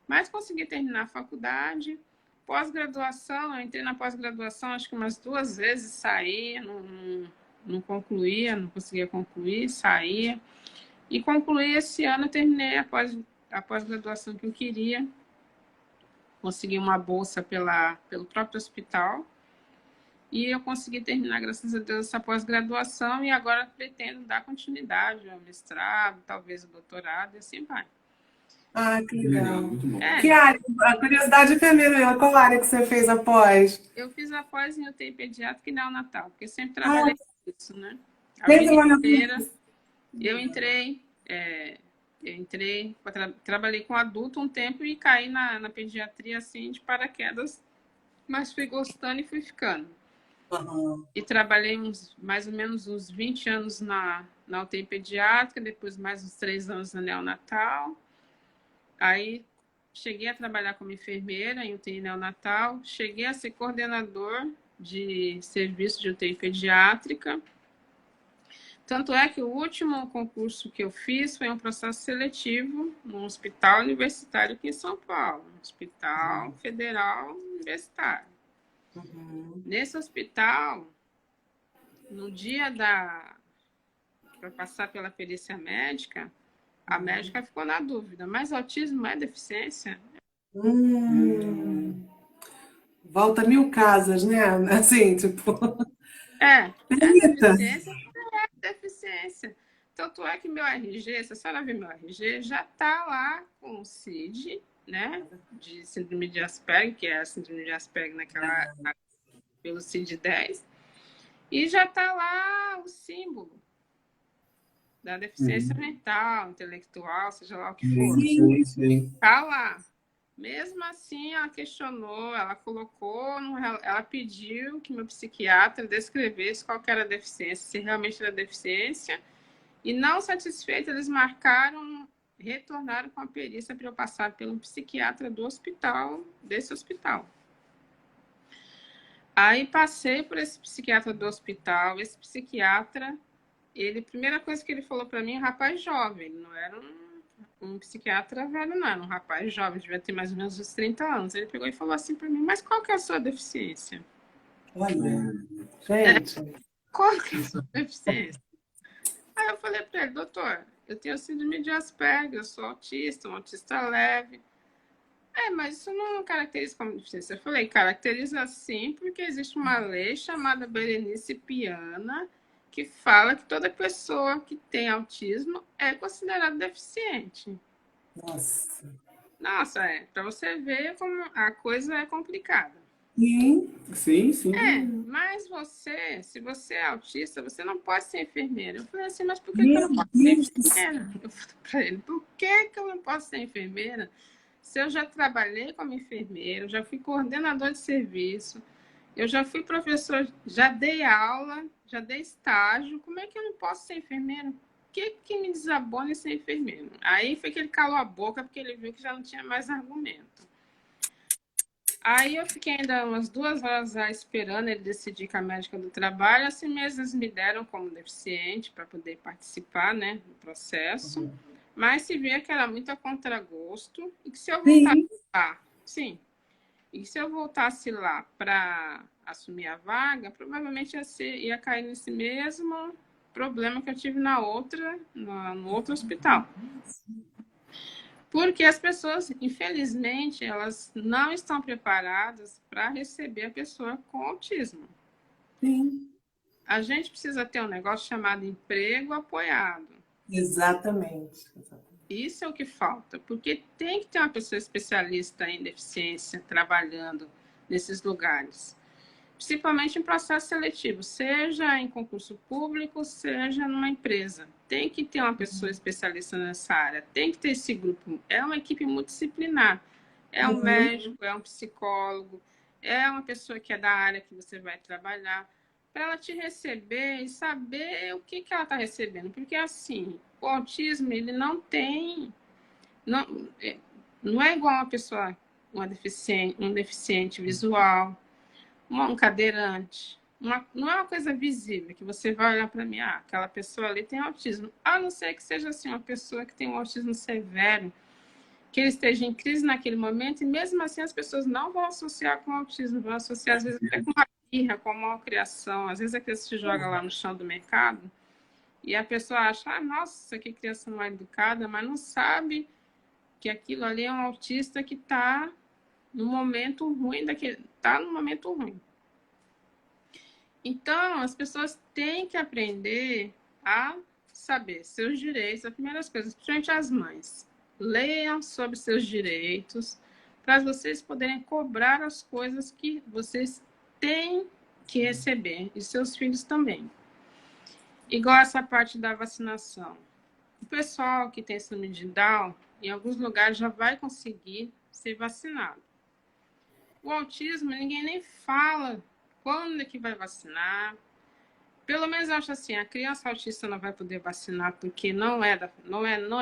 Mas consegui terminar a faculdade. Pós-graduação, eu entrei na pós-graduação acho que umas 2 vezes, saía, não concluía, não conseguia concluir, saía. E concluí esse ano, eu terminei a pós-graduação que eu queria. Consegui uma bolsa pelo próprio hospital. E eu consegui terminar, graças a Deus, essa pós-graduação. E agora pretendo dar continuidade ao mestrado, talvez o doutorado, e assim vai. Que legal. É. Que área? A curiosidade primeiro, qual área que você fez após? Eu fiz a pós em UTI pediátrica e neonatal, porque sempre trabalhei com isso, né? A Desde vida lá inteira, eu entrei, trabalhei com adulto um tempo e caí na pediatria, assim, de paraquedas, mas fui gostando e fui ficando. E trabalhei mais ou menos uns 20 anos na UTI pediátrica, depois mais uns 3 anos na neonatal. Aí cheguei a trabalhar como enfermeira em UTI neonatal, cheguei a ser coordenador de serviço de UTI pediátrica. Tanto é que o último concurso que eu fiz foi um processo seletivo num hospital universitário aqui em São Paulo, um hospital federal universitário. Nesse hospital, no dia para passar pela perícia médica, a médica ficou na dúvida, mas autismo é deficiência? Volta mil casas, né? Assim, tipo. É Eita. deficiência, é deficiência. Tanto é que meu RG, se a senhora ver meu RG, já está lá com o CID, né? De síndrome de Asperger, que é a síndrome de Asperger pelo CID-10, e já está lá o símbolo da deficiência mental, intelectual, seja lá o que for. Sim. Está lá. Mesmo assim, ela questionou, ela colocou, ela pediu que meu psiquiatra descrevesse qual que era a deficiência, se realmente era deficiência, e não satisfeito, eles marcaram, retornaram com a perícia para eu passar pelo psiquiatra do hospital, desse hospital. Aí passei por esse psiquiatra do hospital, esse psiquiatra, a primeira coisa que ele falou para mim, um rapaz jovem, ele não era um psiquiatra velho, não, era um rapaz jovem, devia ter mais ou menos uns 30 anos. Ele pegou e falou assim para mim, mas qual que é a sua deficiência? Olha, gente. Qual que é a sua deficiência? Aí eu falei para ele, doutor, eu tenho síndrome de Asperger, eu sou autista, um autista leve. Mas isso não caracteriza como deficiência. Eu falei, caracteriza sim, porque existe uma lei chamada Berenice Piana, que fala que toda pessoa que tem autismo é considerada deficiente. Nossa. Nossa, para você ver como a coisa é complicada. Sim. Mas se você é autista, você não pode ser enfermeira. Eu falei assim, mas por que eu Meu não posso ser Deus do céu. enfermeira? Eu falei para ele, por que eu não posso ser enfermeira? Se eu já trabalhei como enfermeira, já fui coordenador de serviço, eu já fui professor, já dei aula, já dei estágio, como é que eu não posso ser enfermeira? O que me desabona em ser enfermeiro? Aí foi que ele calou a boca, porque ele viu que já não tinha mais argumento. Aí eu fiquei ainda umas 2 horas lá esperando ele decidir com a médica do trabalho. Assim mesmo eles me deram como deficiente para poder participar, né, do processo. Mas se via que era muito a contragosto e que se eu voltasse lá, e se eu voltasse lá para assumir a vaga, provavelmente ia cair nesse mesmo problema que eu tive no outro hospital. Porque as pessoas, infelizmente, elas não estão preparadas para receber a pessoa com autismo. Sim. A gente precisa ter um negócio chamado emprego apoiado. Exatamente. Isso é o que falta, porque tem que ter uma pessoa especialista em deficiência trabalhando nesses lugares. Principalmente em processo seletivo, seja em concurso público, seja numa empresa. Tem que ter uma pessoa especialista nessa área, tem que ter esse grupo. É uma equipe multidisciplinar. É um médico, é um psicólogo, é uma pessoa que é da área que você vai trabalhar, para ela te receber e saber o que ela está recebendo. Porque, assim, o autismo, ele não tem... Não é igual uma pessoa, um deficiente visual, um cadeirante. Não é uma coisa visível, que você vai olhar para mim, aquela pessoa ali tem autismo. A não ser que seja assim, uma pessoa que tem um autismo severo, que ele esteja em crise naquele momento, e mesmo assim as pessoas não vão associar com autismo, vão associar às vezes até com uma birra, com uma malcriação. Às vezes a criança se joga lá no chão do mercado, e a pessoa acha, nossa, que criança mal educada, mas não sabe que aquilo ali é um autista que está no momento ruim está no momento ruim. Então, as pessoas têm que aprender a saber seus direitos. As primeiras coisas, principalmente as mães, leiam sobre seus direitos para vocês poderem cobrar as coisas que vocês têm que receber e seus filhos também. Igual essa parte da vacinação. O pessoal que tem síndrome de Down, em alguns lugares já vai conseguir ser vacinado. O autismo, ninguém nem fala quando é que vai vacinar. Pelo menos eu acho assim, a criança autista não vai poder vacinar porque não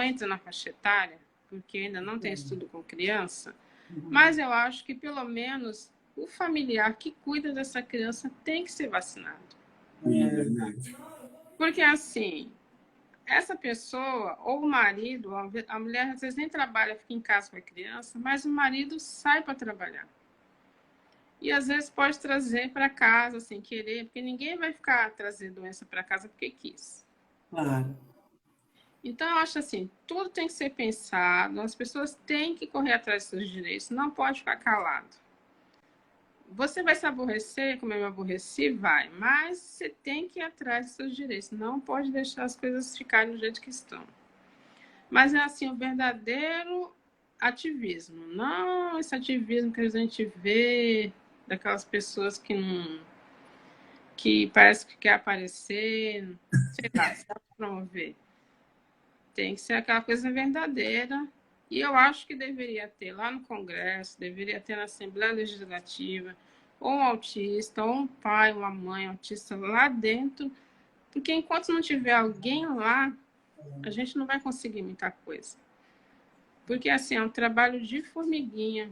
entra na faixa etária, porque ainda não tem estudo com criança. Mas eu acho que pelo menos o familiar que cuida dessa criança tem que ser vacinado. É verdade. Porque assim, essa pessoa, ou o marido, a mulher às vezes nem trabalha, fica em casa com a criança, mas o marido sai para trabalhar. E às vezes pode trazer para casa sem querer, porque ninguém vai ficar trazer doença para casa porque quis. Claro. Então, eu acho assim, tudo tem que ser pensado, as pessoas têm que correr atrás dos seus direitos, não pode ficar calado. Você vai se aborrecer, como eu me aborreci, vai, mas você tem que ir atrás dos seus direitos, não pode deixar as coisas ficarem do jeito que estão. Mas é assim, o verdadeiro ativismo, não esse ativismo que a gente vê daquelas pessoas que não, que parece que quer aparecer, sei lá, só promover. Tem que ser aquela coisa verdadeira. E eu acho que deveria ter lá no Congresso, deveria ter na Assembleia Legislativa, ou um autista, ou um pai, uma mãe autista lá dentro, porque enquanto não tiver alguém lá, a gente não vai conseguir muita coisa. Porque, assim, é um trabalho de formiguinha.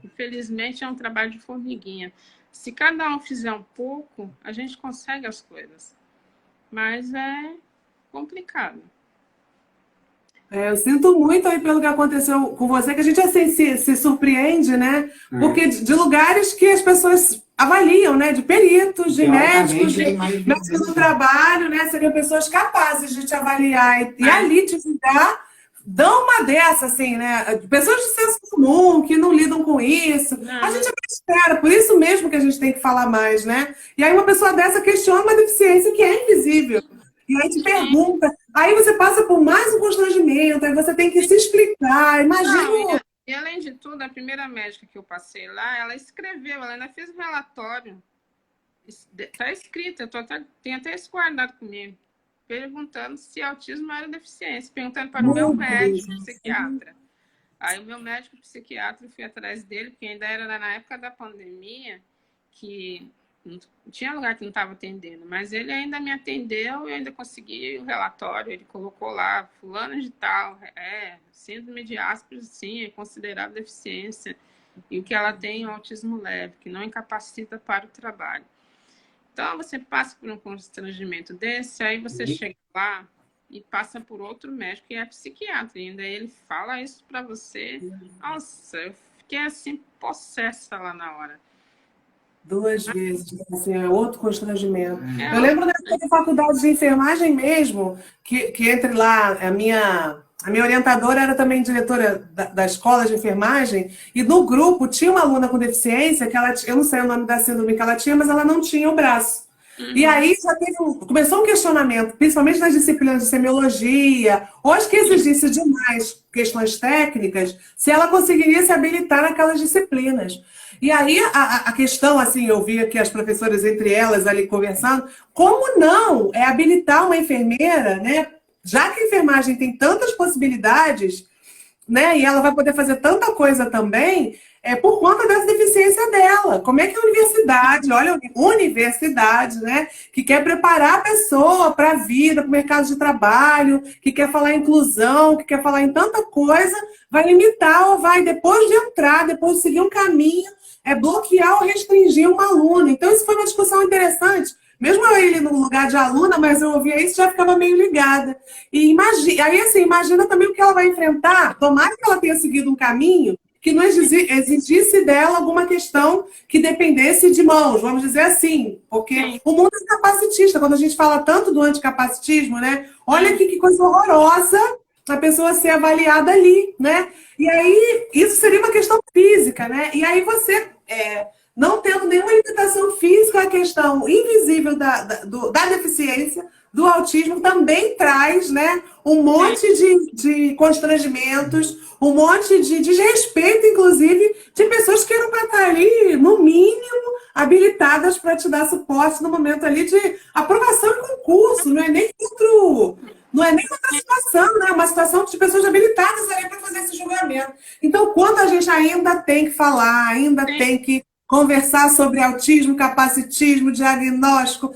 Infelizmente, é um trabalho de formiguinha. Se cada um fizer um pouco, a gente consegue as coisas. Mas é complicado. Eu sinto muito aí pelo que aconteceu com você, que a gente assim se surpreende, né? Porque de lugares que as pessoas avaliam, né? De peritos, de médicos, de médicos do trabalho, né? Seriam pessoas capazes de te avaliar e ali te julgar, dão uma dessa, assim, né? Pessoas de senso comum, que não lidam com isso. A gente até espera, por isso mesmo que a gente tem que falar mais, né? E aí uma pessoa dessa questiona uma deficiência que é invisível. E aí te pergunta, aí você passa por mais um constrangimento, aí você tem que se explicar, imagina... E além de tudo, a primeira médica que eu passei lá, ela escreveu, ela ainda fez um relatório, está escrito, tenho até isso guardado comigo, perguntando se autismo era deficiência, perguntando para o meu médico psiquiatra. Aí o meu médico psiquiatra, fui atrás dele, porque ainda era na época da pandemia, que... não tinha lugar que não estava atendendo, mas ele ainda me atendeu e eu ainda consegui o relatório, ele colocou lá, fulano de tal, síndrome de Asperger, sim, é considerado deficiência, e o que ela tem é autismo leve, que não incapacita para o trabalho. Então, você passa por um constrangimento desse, aí você chega lá e passa por outro médico, que é psiquiatra, e ainda ele fala isso para você. Nossa, eu fiquei assim, possessa lá na hora. 2 vezes, assim, é outro constrangimento. Eu lembro da faculdade de enfermagem mesmo, que entre lá, a minha orientadora era também diretora da escola de enfermagem, e no grupo tinha uma aluna com deficiência, que ela, eu não sei o nome da síndrome que ela tinha, mas ela não tinha o braço. E aí já começou um questionamento, principalmente nas disciplinas de semiologia, ou as que exigisse demais questões técnicas, se ela conseguiria se habilitar naquelas disciplinas. E aí a questão, assim, eu vi aqui as professoras entre elas ali conversando, como não é habilitar uma enfermeira, né? Já que a enfermagem tem tantas possibilidades, né? E ela vai poder fazer tanta coisa também, por conta dessa deficiência dela. Como é que a universidade, olha, universidade, né? Que quer preparar a pessoa para a vida, para o mercado de trabalho, que quer falar em inclusão, que quer falar em tanta coisa, vai limitar ou vai, depois de entrar, depois de seguir um caminho, bloquear ou restringir uma aluna. Então, isso foi uma discussão interessante. Mesmo eu ele no lugar de aluna, mas eu ouvia isso e já ficava meio ligada. E imagina também o que ela vai enfrentar. Tomara que ela tenha seguido um caminho que não exigisse dela alguma questão que dependesse de mãos, vamos dizer assim. Porque o mundo é capacitista. Quando a gente fala tanto do anticapacitismo, né? Olha aqui que coisa horrorosa a pessoa ser avaliada ali, né? E aí, isso seria uma questão física, né? E aí você... não tendo nenhuma limitação física, a questão invisível da deficiência, do autismo, também traz, né, um monte de constrangimentos, um monte de desrespeito, inclusive, de pessoas que eram para estar ali, no mínimo, habilitadas para te dar suporte no momento ali de aprovação em concurso, não é nem outra situação, né? Uma situação de pessoas habilitadas ali para fazer esse julgamento. Então, quanto a gente ainda tem que falar, ainda tem que conversar sobre autismo, capacitismo, diagnóstico,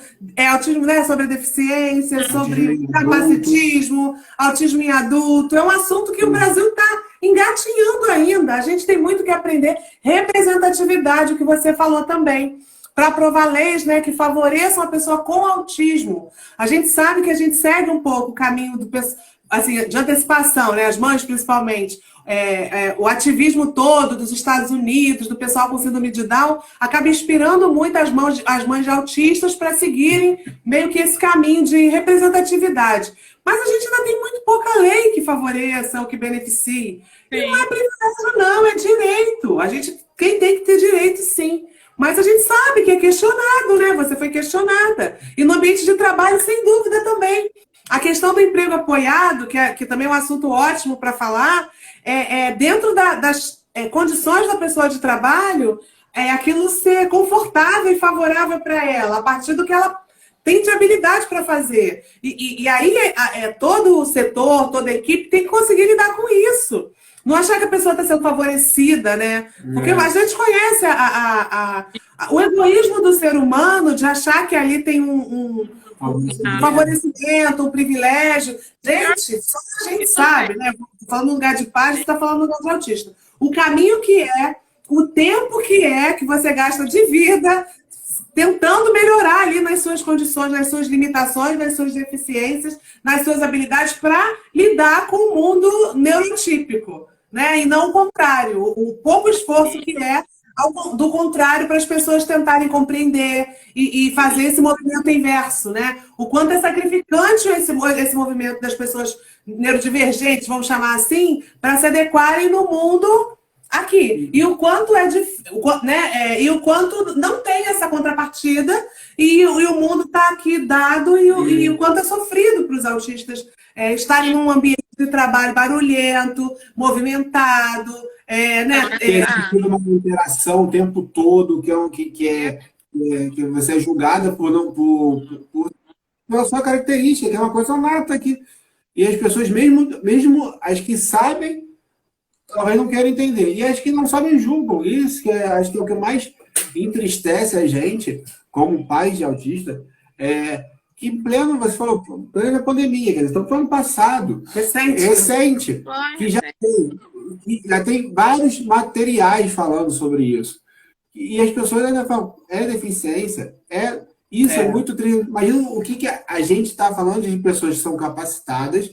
autismo, né, sobre a deficiência, sobre capacitismo, autismo em adulto. É um assunto que o Brasil está engatinhando ainda. A gente tem muito que aprender. Representatividade, o que você falou também, para aprovar leis, né, que favoreçam a pessoa com autismo. A gente sabe que a gente segue um pouco o caminho assim, de antecipação, né, as mães principalmente. o ativismo todo dos Estados Unidos, do pessoal com síndrome de Down, acaba inspirando muito as mães de autistas para seguirem meio que esse caminho de representatividade. Mas a gente ainda tem muito pouca lei que favoreça ou que beneficie. E não é privilégio, não, é direito. Quem tem que ter direito, sim. Mas a gente sabe que é questionado, né? Você foi questionada. E no ambiente de trabalho, sem dúvida, também. A questão do emprego apoiado, que também é um assunto ótimo para falar, dentro das condições da pessoa de trabalho, aquilo ser confortável e favorável para ela, a partir do que ela tem de habilidade para fazer. E aí todo o setor, toda a equipe tem que conseguir lidar com isso. Não achar que a pessoa está sendo favorecida, né? Porque a gente conhece o egoísmo do ser humano de achar que ali tem um favorecimento, um privilégio. Gente, só a gente sabe, né? Falando no lugar de paz, você está falando no lugar de autista. O caminho que o tempo que você gasta de vida tentando melhorar ali nas suas condições, nas suas limitações, nas suas deficiências, nas suas habilidades para lidar com o mundo neurotípico, né? E não o contrário, o pouco esforço que do contrário, para as pessoas tentarem compreender e fazer esse movimento inverso, né? O quanto é sacrificante esse movimento das pessoas neurodivergentes, vamos chamar assim, para se adequarem no mundo aqui. E o quanto e o quanto não tem essa contrapartida e o mundo está aqui dado e o quanto é sofrido para os autistas estarem num ambiente de trabalho barulhento, movimentado, né? Tem uma interação o tempo todo, que você é julgada pela sua característica, que é uma coisa nata aqui. E as pessoas, mesmo as que sabem, talvez não queiram entender. E as que não sabem julgam. Isso que acho que é o que mais entristece a gente, como pais de autista, que você falou, plena pandemia, quer dizer, estamos no ano passado, recente, que já tem vários materiais falando sobre isso. E as pessoas ainda falam, deficiência, isso é muito triste. Imagina o que a gente está falando de pessoas que são capacitadas,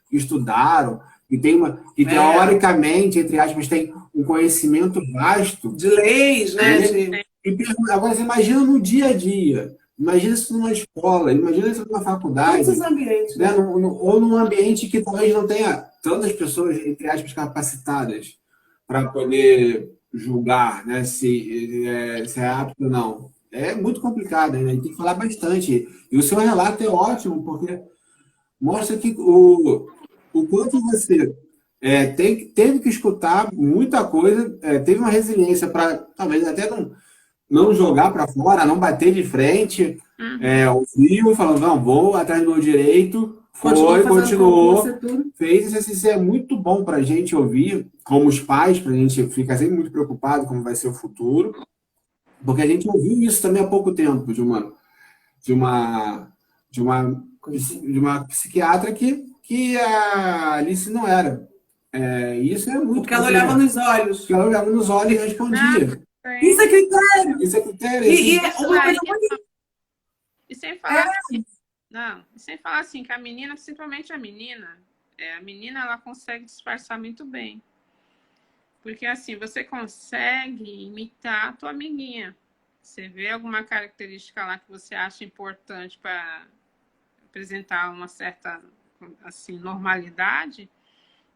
que estudaram, que teoricamente, entre aspas, tem um conhecimento vasto. De leis, né? Agora, você imagina no dia a dia. Imagina isso numa escola, imagina isso numa faculdade. Todos os ambientes. Né? Ou num ambiente que talvez não tenha tantas pessoas, entre aspas, capacitadas para poder julgar, né? se é apto ou não. É muito complicado, né? A gente tem que falar bastante. E o seu relato é ótimo, porque mostra que o quanto você teve que escutar muita coisa, teve uma resiliência para talvez até não jogar para fora, não bater de frente, ouviu, falando, não, vou atrás do meu direito, continuou, fez isso é muito bom para a gente ouvir, como os pais, para a gente ficar sempre muito preocupado como vai ser o futuro, porque a gente ouviu isso também há pouco tempo, de uma psiquiatra que a Alice não era. Isso é muito... Porque ela olhava nos olhos. Porque ela olhava nos olhos e respondia. Isso é critério. Isso é critério. E uma coisa muito... E sem falar assim, sem falar assim, que a menina, principalmente a menina, ela consegue disfarçar muito bem. Porque assim, você consegue imitar a tua amiguinha. Você vê alguma característica lá que você acha importante para apresentar uma certa assim, normalidade,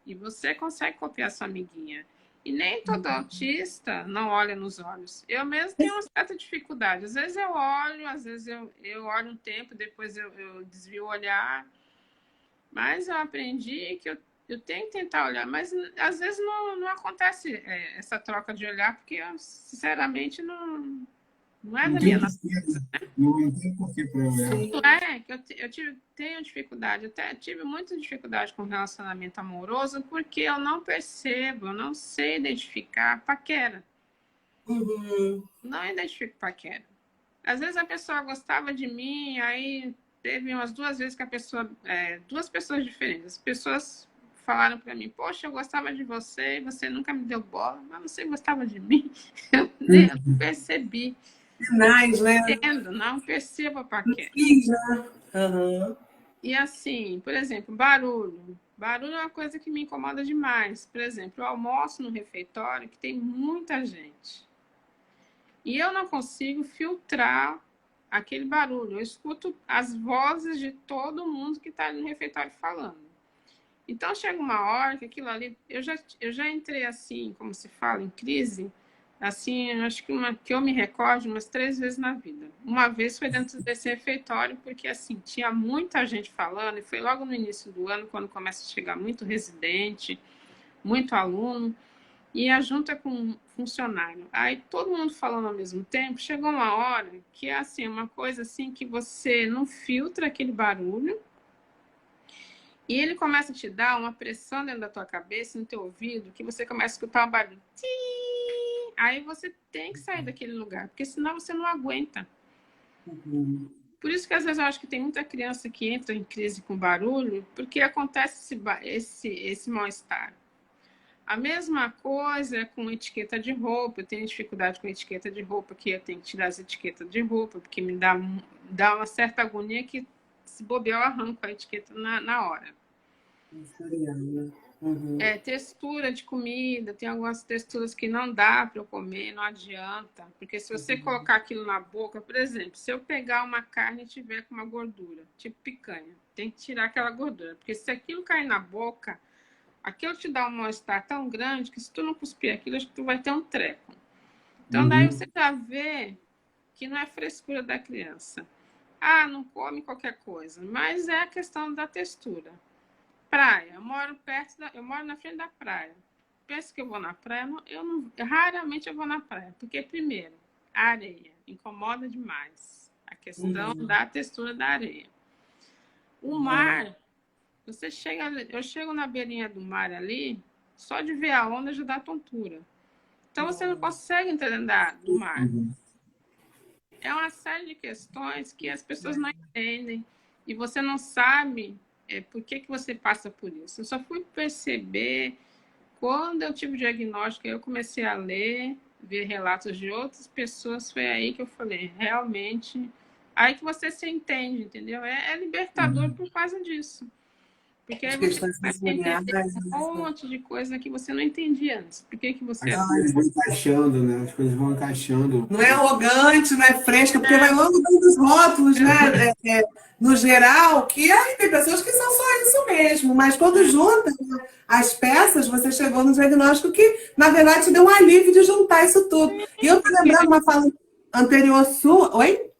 e você consegue copiar sua amiguinha. E nem todo autista não olha nos olhos. Eu mesmo tenho uma certa dificuldade. Às vezes eu olho, às vezes eu olho um tempo, depois eu desvio o olhar. Mas eu aprendi que eu tenho que tentar olhar. Mas às vezes não acontece essa troca de olhar, porque eu, sinceramente, não é da minha natureza. Não tem porquê para olhar. Eu tenho dificuldade, até tive muita dificuldade com relacionamento amoroso, porque eu não percebo, eu não sei identificar paquera. Não identifico paquera. Às vezes a pessoa gostava de mim, aí teve umas 2 vezes que a pessoa, 2 pessoas diferentes, as pessoas falaram para mim, poxa, eu gostava de você e você nunca me deu bola, mas você gostava de mim? Eu não percebi. Sinais, né? Não percebo a paquera. Uhum. E assim, por exemplo, barulho. Barulho é uma coisa que me incomoda demais. Por exemplo, eu almoço no refeitório que tem muita gente. E eu não consigo filtrar aquele barulho. Eu escuto as vozes de todo mundo que está ali no refeitório falando. Então, chega uma hora que aquilo ali... Eu já entrei assim, como se fala, em crise. Assim, acho que eu me recorde umas 3 vezes na vida. Uma vez foi dentro desse refeitório, porque assim, tinha muita gente falando, e foi logo no início do ano, quando começa a chegar muito residente, muito aluno, e a junta com funcionário. Aí todo mundo falando ao mesmo tempo, chegou uma hora que é assim, uma coisa assim que você não filtra aquele barulho, e ele começa a te dar uma pressão dentro da tua cabeça, no teu ouvido, que você começa a escutar um barulho. Tim! Aí você tem que sair daquele lugar, porque senão você não aguenta. Por isso que às vezes eu acho que tem muita criança que entra em crise com barulho, porque acontece esse mal-estar. A mesma coisa com etiqueta de roupa. Eu tenho dificuldade com etiqueta de roupa, que eu tenho que tirar as etiquetas de roupa, porque me dá uma certa agonia que, se bobear, eu arranco a etiqueta na hora. Textura de comida, tem algumas texturas que não dá para eu comer, não adianta. Porque se você colocar aquilo na boca, por exemplo, se eu pegar uma carne e tiver com uma gordura, tipo picanha, tem que tirar aquela gordura. Porque se aquilo cair na boca, aquilo te dá um mal-estar tão grande que se tu não cuspir aquilo, acho que tu vai ter um treco. Então daí você já vê que não é frescura da criança. Ah, não come qualquer coisa, mas é a questão da textura. Praia, eu moro na frente da praia. Penso que eu vou na praia, raramente eu vou na praia, porque primeiro, a areia incomoda demais. A questão da textura da areia. O mar, eu chego na beirinha do mar ali, só de ver a onda já dá tontura. Então você não consegue entrar dentro do mar. É uma série de questões que as pessoas não entendem e você não sabe por que você passa por isso. Eu só fui perceber quando eu tive o diagnóstico, eu comecei a ler, ver relatos de outras pessoas, foi aí que eu falei, realmente, aí que você se entende, entendeu? É libertador por causa disso. Porque aí você vai entender um monte de coisa que você não entendia antes. Por que você... As coisas vão encaixando, né? As coisas vão encaixando. Não é arrogante, não é fresca, porque vai logo dando os rótulos, né? No geral, que aí tem pessoas que são só isso mesmo. Mas quando junta, né, as peças, você chegou no diagnóstico que, na verdade, te deu um alívio de juntar isso tudo. E eu tô lembrando uma fala anterior sua... Oi?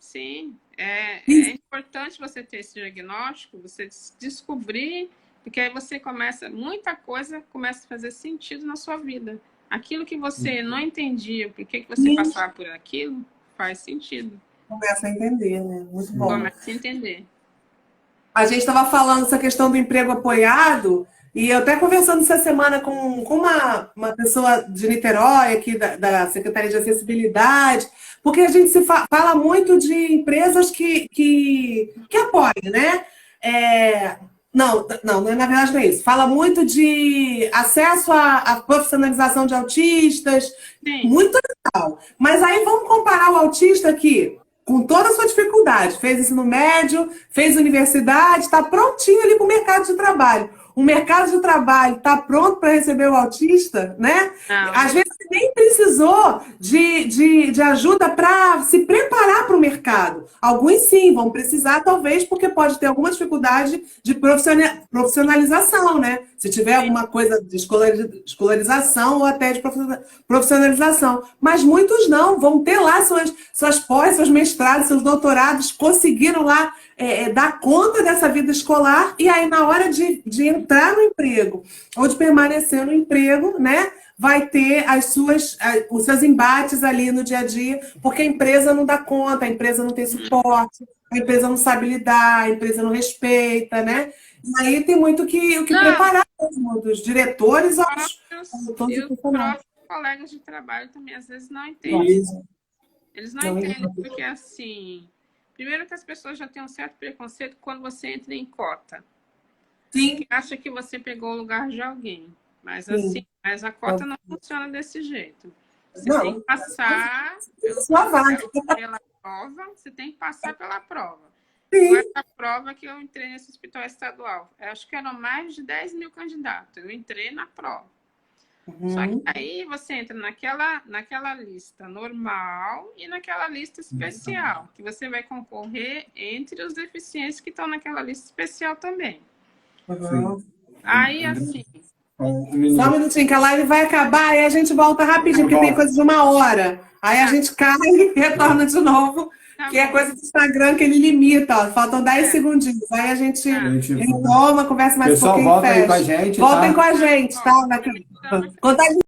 Sim. É importante você ter esse diagnóstico, você descobrir, porque aí você muita coisa começa a fazer sentido na sua vida. Aquilo que você não entendia, por que você passava por aquilo, faz sentido. Começa a entender, né? Muito bom. Começa a entender. A gente estava falando essa questão do emprego apoiado, e eu até conversando essa semana com uma pessoa de Niterói, aqui da Secretaria de Acessibilidade, porque a gente fala muito de empresas que apoiam, né? Não, na verdade não é isso. Fala muito de acesso à profissionalização de autistas, Sim. muito legal. Mas aí vamos comparar o autista aqui, com toda a sua dificuldade, fez ensino médio, fez universidade, está prontinho ali para o mercado de trabalho. O mercado de trabalho está pronto para receber o autista, né? Não. Às vezes nem precisou de ajuda para se preparar para o mercado. Alguns sim, vão precisar, talvez, porque pode ter alguma dificuldade de profissionalização, né? Se tiver alguma coisa de escolarização ou até de profissionalização. Mas muitos não, vão ter lá suas pós, seus mestrados, seus doutorados, conseguiram lá dar conta dessa vida escolar, e aí na hora de entrar no emprego ou de permanecer no emprego, né, vai ter os seus embates ali no dia a dia, porque a empresa não dá conta, a empresa não tem suporte, a empresa não sabe lidar, a empresa não respeita, né? E aí tem muito que preparar mesmo, dos diretores aos os próprios colegas de trabalho também às vezes não entendem. Eles não entendem porque assim... Primeiro que as pessoas já têm um certo preconceito quando você entra em cota. Sim. Que acha que você pegou o lugar de alguém. Mas assim, a cota não funciona desse jeito. Você tem que passar pela prova, você tem que passar pela prova. Sim. essa prova que eu entrei nesse hospital estadual. Eu acho que eram mais de 10 mil candidatos. Eu entrei na prova. Só que aí você entra naquela lista normal e naquela lista especial, que você vai concorrer entre os deficientes que estão naquela lista especial também. Aí, assim... Só um minutinho, que a live vai acabar e a gente volta rapidinho, porque tem coisa de 1 hora. Aí a gente cai e retorna de novo, que é coisa do Instagram que ele limita, ó. Faltam 10 segundinhos. Aí a gente retoma, conversa mais um pouquinho e fecha. Voltem com a gente, Voltem tá? com a gente, tá? Contagem